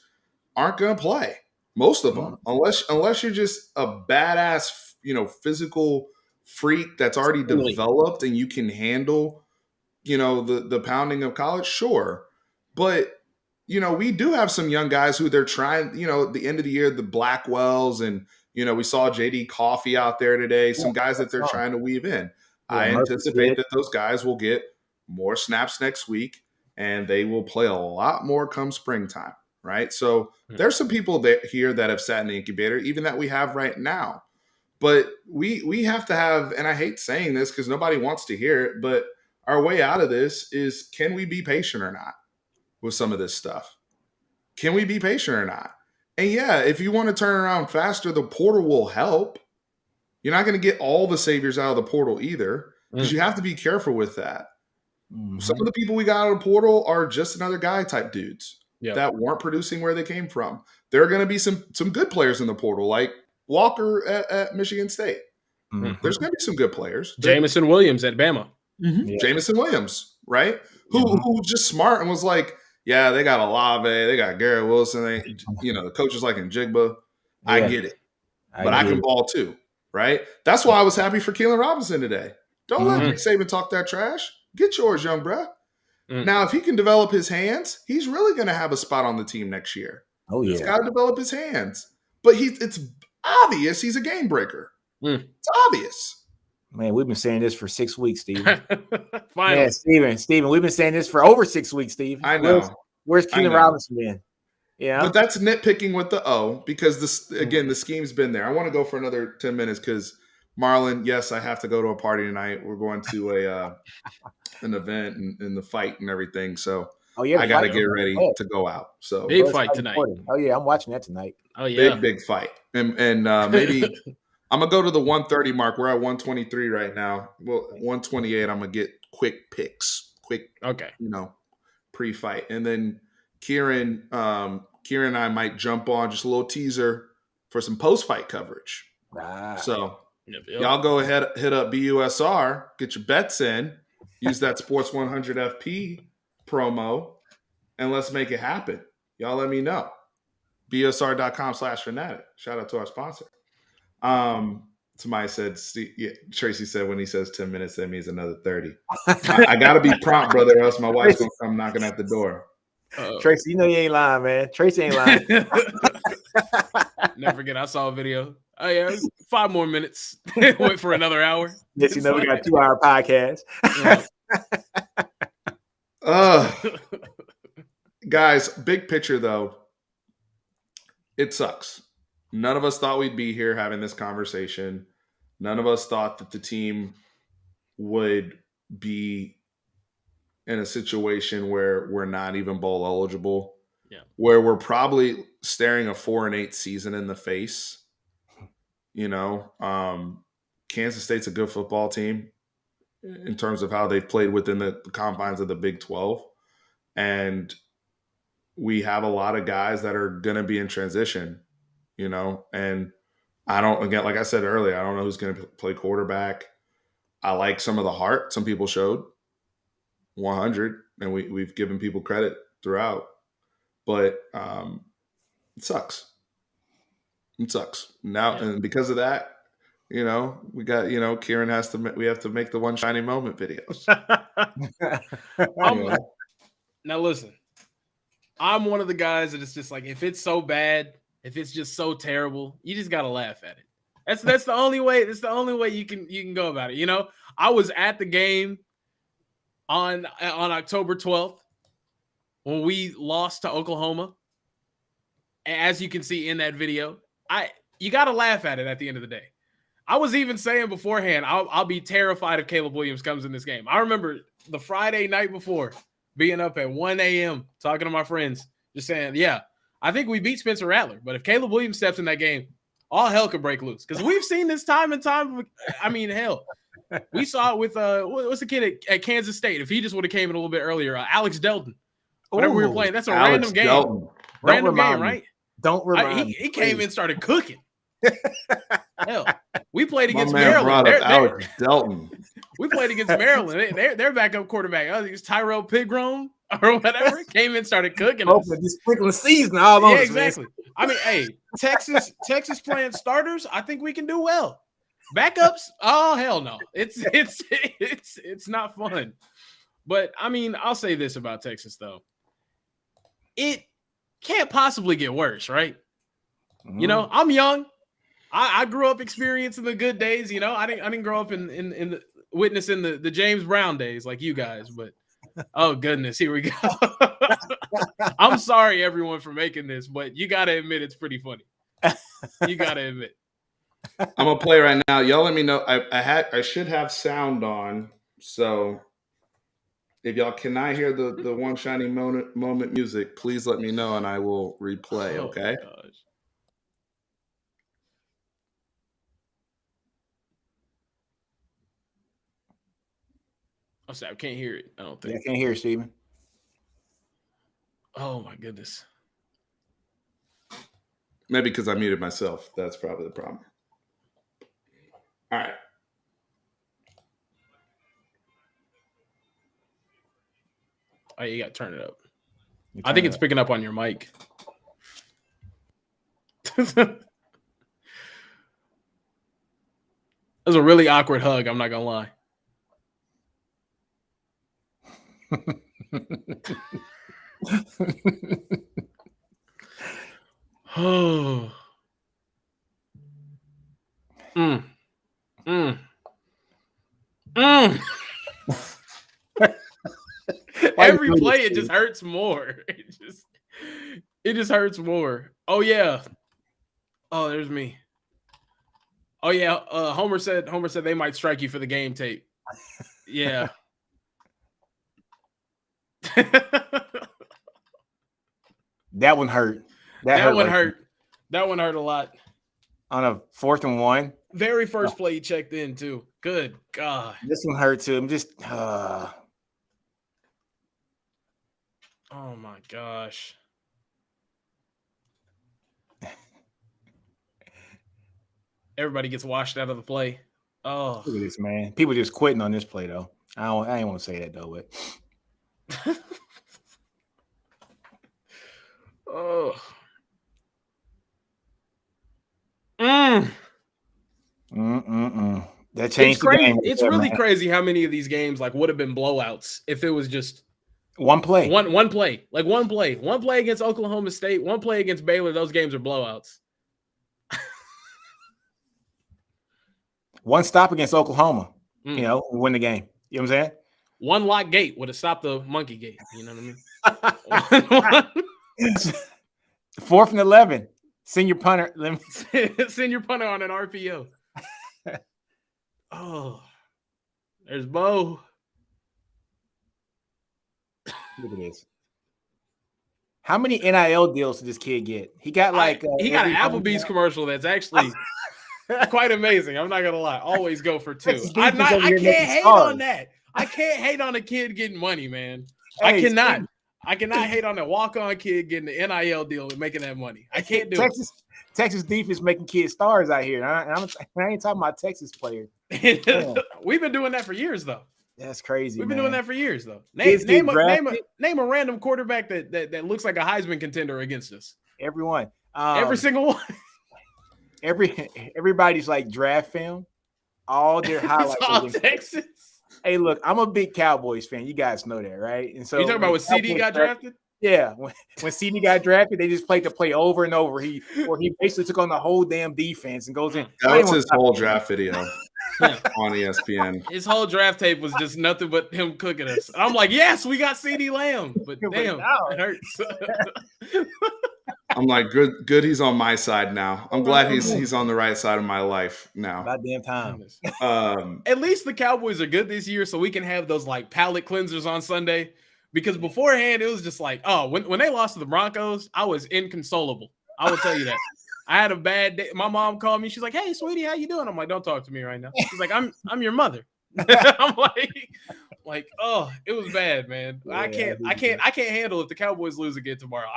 aren't going to play. Most of them, unless you're just a badass, physical freak that's already developed and you can handle, the pounding of college. Sure, but we do have some young guys who they're trying, at the end of the year, the Blackwells and, we saw JD Coffee out there today, some guys that they're trying to weave in. I anticipate that those guys will get more snaps next week and they will play a lot more come springtime, right? So there's some people here that have sat in the incubator, even that we have right now. But we have to have, and I hate saying this because nobody wants to hear it, but our way out of this is, can we be patient or not? With some of this stuff. Can we be patient or not? And if you want to turn around faster, the portal will help. You're not going to get all the saviors out of the portal either, because you have to be careful with that. Some of the people we got out of the portal are just another guy type dudes that weren't producing where they came from. There are going to be some good players in the portal, like Walker at Michigan State. There's going to be some good players. Jamison Williams at Bama. Jamison Williams, right? Who was just smart and was like, yeah, they got Olave, they got Garrett Wilson, the coaches like Njigba. I get it. But I can ball too, right? That's why I was happy for Keelan Robinson today. Don't let Nick Saban talk that trash. Get yours, young bruh. Now, if he can develop his hands, he's really going to have a spot on the team next year. Oh, yeah. He's got to develop his hands. But it's obvious he's a game breaker. It's obvious. Man, we've been saying this for 6 weeks, Steven. Yeah, Steven, we've been saying this for over 6 weeks, Steven. I know. Where's Keelan Robinson been? Yeah. But that's nitpicking with the O, because the scheme's been there. I want to go for another 10 minutes because Marlon, yes, I have to go to a party tonight. We're going to an event and the fight and everything. So I got to get ready to go out. So big fight tonight. Oh yeah, I'm watching that tonight. Oh yeah, big fight. And maybe I'm gonna go to the 130 mark. We're at 123 right now. Well, 128. I'm gonna get quick picks, pre-fight, and then Kieran and I might jump on just a little teaser for some post-fight coverage. So y'all go ahead, hit up BUSR, get your bets in, use that Sports 100 FP promo, and let's make it happen. Y'all let me know. BUSR.com/Fanatic. Shout out to our sponsor. Somebody said, Tracy said when he says 10 minutes, that means another 30. I got to be prompt, brother, or else my wife's going to come knocking at the door. Tracy, you know you ain't lying, man. Tracy ain't lying. Never forget, I saw a video. Oh, yeah, 5 more minutes. Wait for another hour. Yes, we got a 2-hour podcast. Guys, big picture, though, it sucks. None of us thought we'd be here having this conversation. None of us thought that the team would be in a situation where we're not even bowl eligible, where we're probably staring a 4-8 season in the face. Kansas State's a good football team in terms of how they've played within the confines of the Big 12. And we have a lot of guys that are going to be in transition, and I don't, again, like I said earlier, I don't know who's going to play quarterback. I like some of the heart some people showed, 100, and we've given people credit throughout. But it sucks. It sucks now, and because of that, we got Kieran we have to make the one shining moment videos. Now listen, I'm one of the guys that it's just like, if it's so bad, if it's just so terrible, you just gotta laugh at it. That's the only way. That's the only way you can go about it. I was at the game on October 12th when we lost to Oklahoma. As you can see in that video, you got to laugh at it at the end of the day. I was even saying beforehand, I'll be terrified if Caleb Williams comes in this game. I remember the Friday night before being up at 1 a.m. talking to my friends, just saying, yeah, I think we beat Spencer Rattler. But if Caleb Williams steps in that game, all hell could break loose. Because we've seen this time and time. I mean, hell, we saw it with what's the kid at Kansas State? If he just would have came in a little bit earlier, Alex Delton. Whenever we were playing, that's a random game. Delton. Random game, right? Don't remind me. He came in and started cooking. Hell, we played My against man Maryland. brought up Alex Delton. We played against Maryland. Their backup quarterback, I think it's Tyrell Pigrome or whatever, came in and started cooking us. This sprinkling season all on Yeah, us, exactly. Man. I mean, hey, Texas playing starters, I think we can do well. Backups, oh hell no. It's not fun. But I mean, I'll say this about Texas though. It can't possibly get worse, right? I'm young. I grew up experiencing the good days. I didn't grow up in the witnessing the James Brown days like you guys. But oh goodness, here we go. I'm sorry everyone for making this, but you gotta admit it's pretty funny. You gotta admit. I'm gonna play right now. Y'all let me know. I should have sound on, so if y'all cannot hear the one shining moment music, please let me know and I will replay. Okay. Oh, gosh. I'm sorry, I can't hear it. I don't think. Yeah, I can't hear it, Steven. Oh my goodness. Maybe because I muted myself. That's probably the problem. All right. Oh, you got to turn it up. I think it's picking up on your mic. That was a really awkward hug. I'm not going to lie. Oh. Every play, it just hurts more. It just hurts more. Oh yeah. Oh, there's me. Oh yeah. Homer said they might strike you for the game tape. Yeah. That one hurt. That one hurt. That one hurt a lot. On a 4th and 1. Very first play he checked in too. Good God. This one hurt too. I'm just oh my gosh. Everybody gets washed out of the play. Oh, look at this, man. People just quitting on this play though. I ain't want to say that though, but oh. That changed the game. It's really crazy how many of these games like would have been blowouts if it was just one play. One play. Like one play. One play against Oklahoma State, one play against Baylor. Those games are blowouts. One stop against Oklahoma, win the game. You know what I'm saying? One lock gate would have stopped the monkey gate. You know what I mean? 4th and 11. Send your punter. Send your punter on an RPO. Oh, there's Bo. Look at this. How many NIL deals did this kid get? He got he got an Applebee's commercial that's actually quite amazing. I'm not gonna lie. Always go for 2. I can't hate on that. I can't hate on a kid getting money, man. Hey, I cannot hate on a walk-on kid getting the NIL deal and making that money. I can't do it. Texas defense making kids stars out here. I ain't talking about Texas players. We've been doing that for years, though. That's crazy. We've been doing that for years, though. Kids get Name drafted. a random quarterback that looks like a Heisman contender against us. Everyone. Every single one. Everybody's like draft film. All their highlights. It's all Texas. Hey, look, I'm a big Cowboys fan. You guys know that, right? And so you talking about when CD got drafted? Yeah, when CD got drafted, they just played the play over and over. He basically took on the whole damn defense and goes in. That was his whole draft video on ESPN. His whole draft tape was just nothing but him cooking us. I'm like, yes, we got CD Lamb, but damn, it hurts. I'm like, good. He's on my side now. I'm glad he's on the right side of my life now. About damn time. At least the Cowboys are good this year, so we can have those like palate cleansers on Sunday. Because beforehand, it was just like, oh, when they lost to the Broncos, I was inconsolable. I will tell you that. I had a bad day. My mom called me. She's like, "Hey, sweetie, how you doing?" I'm like, "Don't talk to me right now." She's like, "I'm your mother." I'm like, oh, it was bad, man. Yeah, I can't handle if the Cowboys lose again tomorrow.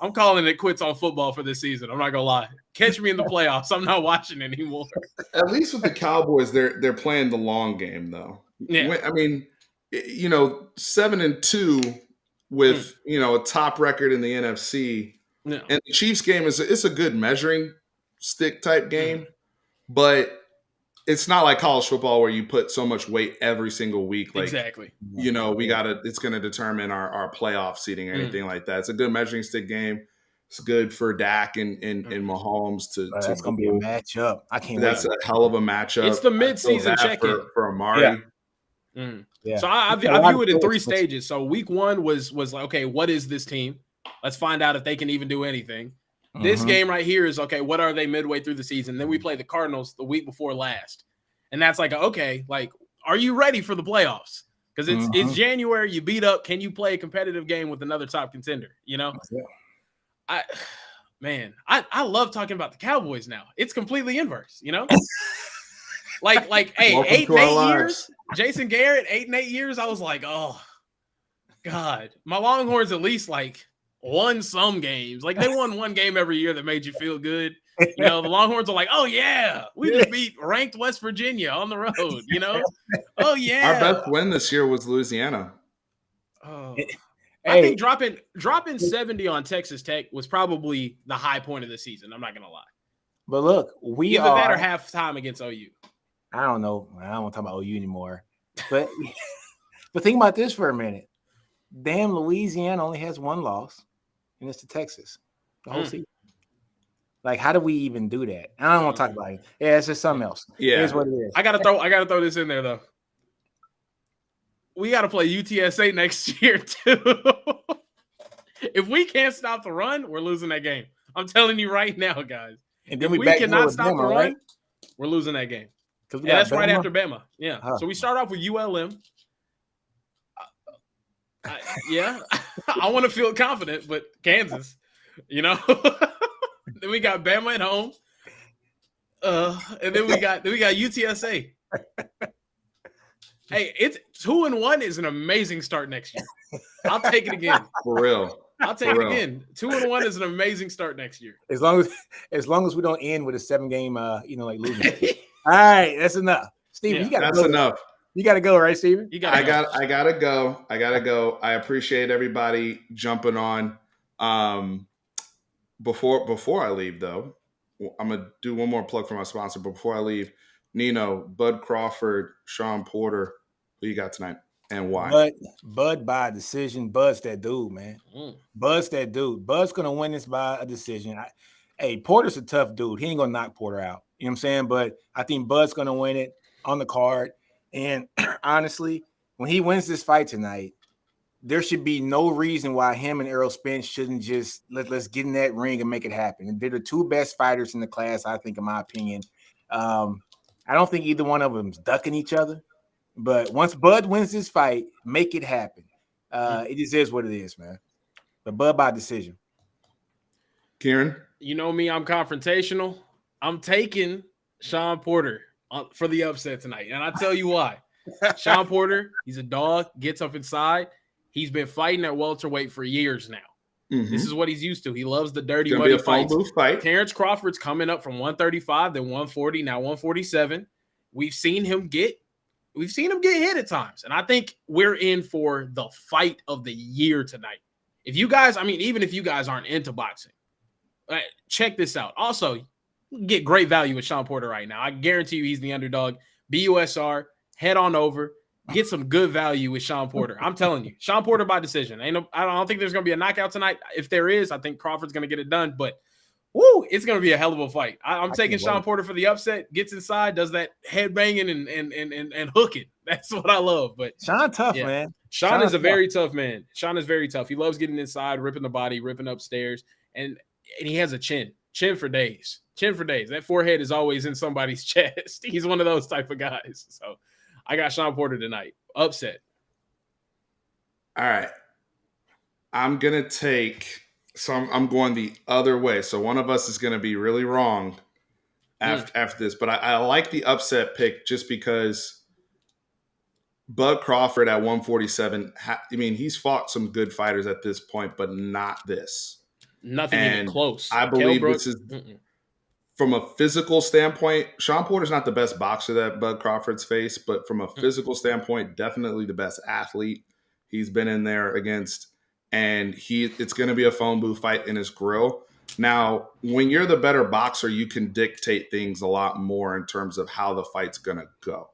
I'm calling it quits on football for this season. I'm not gonna lie. Catch me in the playoffs. I'm not watching anymore. At least with the Cowboys, they're playing the long game, though. Yeah. I mean, 7-2 with a top record in the NFC, and the Chiefs game it's a good measuring stick type game, but it's not like college football where you put so much weight every single week. Like, exactly. It's going to determine our playoff seeding or anything like that. It's a good measuring stick game. It's good for Dak and Mahomes to. That's going to be a matchup. I can't. That's a hell of a matchup. It's the midseason check-in for Amari. Yeah. Yeah. So I view it in 3 stages. So week 1 was like, okay, what is this team? Let's find out if they can even do anything. This game right here is, okay, what are they midway through the season? Then we play the Cardinals the week before last. And that's like, okay, like, are you ready for the playoffs? Because it's January, you beat up. Can you play a competitive game with another top contender? Yeah. I love talking about the Cowboys now. It's completely inverse, Like, hey, 8 and 8 years, Jason Garrett, 8 and 8 years. I was like, oh, God. My Longhorns at least, like, won some games. Like, they won one game every year that made you feel good. The Longhorns are like, oh, yeah, we just beat ranked West Virginia on the road, Oh, yeah. Our best win this year was Louisiana. Oh. I think dropping 70 on Texas Tech was probably the high point of the season. I'm not going to lie. But look, either that or halftime against OU. I don't know. I don't want to talk about OU anymore. But think about this for a minute. Damn, Louisiana only has 1 loss, and it's to Texas. The whole season. Like, how do we even do that? I don't want to talk about it. Yeah, it's just something else. Yeah, here's what it is. I gotta throw this in there though. We gotta play UTSA next year too. If we can't stop the run, we're losing that game. I'm telling you right now, guys. And then we cannot stop the run, right? We're losing that game. And that's Bama? Right after Bama. Yeah. Huh. So we start off with ULM. I want to feel confident, but Kansas, Then we got Bama at home. And then we got UTSA. Hey, it's 2-1 is an amazing start next year. I'll take it again. For real. I'll take it again. 2-1 is an amazing start next year. As long as we don't end with a 7-game like losing. All right, that's enough. Steven, you gotta go. That's enough. You gotta go, right, Steven? I gotta go. I appreciate everybody jumping on. Before I leave, though, I'm gonna do one more plug for my sponsor. Before I leave, Nino, Bud Crawford, Sean Porter, who you got tonight, and why? Bud by decision. Bud's that dude, man. Bud's that dude. Bud's gonna win this by a decision. Porter's a tough dude. He ain't gonna knock Porter out. You know what I'm saying? But I think Bud's gonna win it on the card. And honestly, when he wins this fight tonight, there should be no reason why him and Errol Spence shouldn't just let's get in that ring and make it happen. And they're the 2 best fighters in the class, I think, in my opinion. I don't think either one of them's ducking each other. But once Bud wins this fight, make it happen. It just is what it is, man. But Bud by decision. Kieran? You know me, I'm confrontational. I'm taking Sean Porter for the upset tonight. And I'll tell you why. Sean Porter, he's a dog, gets up inside. He's been fighting at welterweight for years now. This is what he's used to. He loves the dirty, muddy fights. Terrence Crawford's coming up from 135, then 140, now 147. We've seen him get we've seen him get hit at times. And I think we're in for the fight of the year tonight. If you guys, I mean, even if you guys aren't into boxing, check this out. Also, get great value with Sean Porter right now. I guarantee you he's the underdog. BUSR, head on over. Get some good value with Sean Porter. I'm telling you, Sean Porter by decision. I don't think there's going to be a knockout tonight. If there is, I think Crawford's going to get it done. But it's going to be a hell of a fight. I'm taking Sean Porter for the upset. Gets inside, does that head banging and hook it. That's what I love. But Sean tough, man. Sean is a very tough man. Sean is very tough. He loves getting inside, ripping the body, ripping upstairs, and he has a chin for days. That forehead is always in somebody's chest. He's one of those type of guys. So I got Sean Porter tonight. Upset. All right. I'm going to take – so I'm going the other way. So one of us is going to be really wrong after this. But I like the upset pick just because Bud Crawford at 147 he's fought some good fighters at this point, but not this. Nothing even close. I believe this is from a physical standpoint. Sean Porter's not the best boxer that Bud Crawford's faced, but from a physical standpoint, definitely the best athlete he's been in there against. And it's going to be a phone booth fight in his grill. Now, when you're the better boxer, you can dictate things a lot more in terms of how the fight's going to go.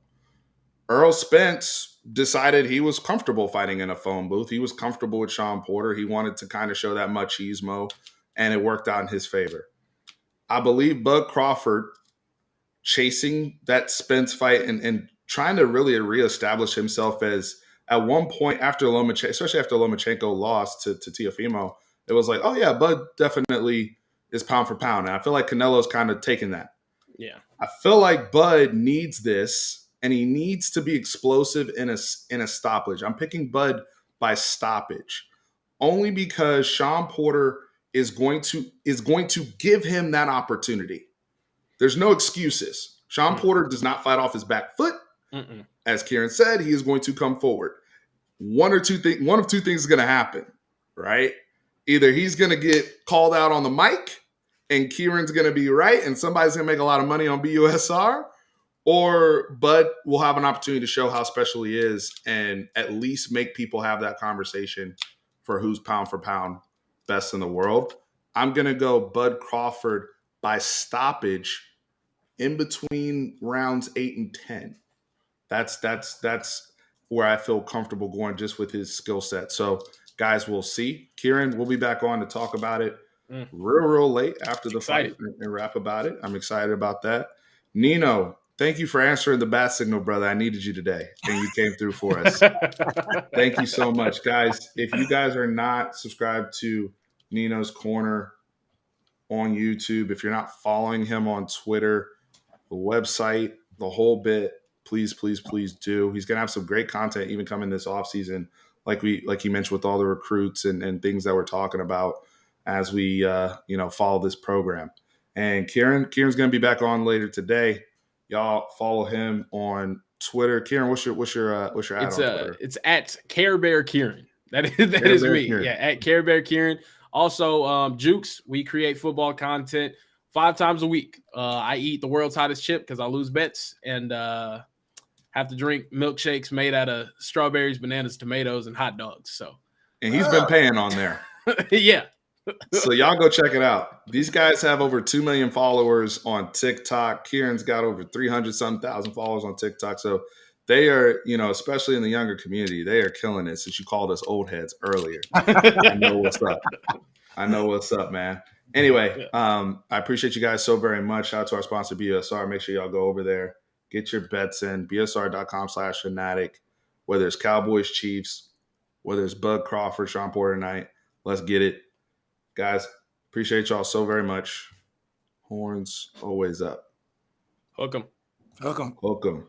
Earl Spence decided he was comfortable fighting in a phone booth. He was comfortable with Sean Porter. He wanted to kind of show that machismo, and it worked out in his favor. I believe Bud Crawford chasing that Spence fight and trying to really reestablish himself as at one point after Lomachenko, especially after Lomachenko lost to Teofimo, it was like, oh yeah, Bud definitely is pound for pound. And I feel like Canelo's kind of taken that. Yeah. I feel like Bud needs this, and he needs to be explosive in a stoppage. I'm picking Bud by stoppage only because Sean Porter is going to give him that opportunity. There's no excuses. Sean Porter does not fight off his back foot. As Kieran said, he is going to come forward. One of two things is going to happen, right? Either he's going to get called out on the mic and Kieran's going to be right and somebody's going to make a lot of money on BUSR, or Bud will have an opportunity to show how special he is and at least make people have that conversation for who's pound for pound best in the world. I'm going to go Bud Crawford by stoppage in between rounds 8 and 10. That's where I feel comfortable going just with his skill set. So, guys, we'll see. Kieran, we'll be back on to talk about it real late after the fight and rap about it. I'm excited about that. Nino, thank you for answering the bat signal, brother. I needed you today, and you came through for us. Thank you so much, guys. If you guys are not subscribed to Nino's Corner on YouTube, if you're not following him on Twitter, the website, the whole bit, please do. He's going to have some great content even coming this offseason, like he mentioned with all the recruits and things that we're talking about as we follow this program. And Kieran's going to be back on later today. Y'all follow him on Twitter. Kieran, what's your ad on Twitter? It's at Care Bear Kieran. That is me. Kieran. Yeah, at Care Bear Kieran. Also, Jukes, we create football content 5 times a week. I eat the world's hottest chip because I lose bets and have to drink milkshakes made out of strawberries, bananas, tomatoes, and hot dogs. And he's been paying on there. Yeah. So y'all go check it out. These guys have over 2 million followers on TikTok. Kieran's got over 300-something thousand followers on TikTok. So they are, especially in the younger community, they are killing it since you called us old heads earlier. I know what's up, man. Anyway, I appreciate you guys so very much. Shout out to our sponsor, BUSR. Make sure y'all go over there. Get your bets in. BUSR.com/Fanatic. Whether it's Cowboys, Chiefs, whether it's Bud Crawford, Sean Porter tonight, let's get it. Guys, appreciate y'all so very much. Horns always up. Hook 'em. Hook 'em. Hook 'em.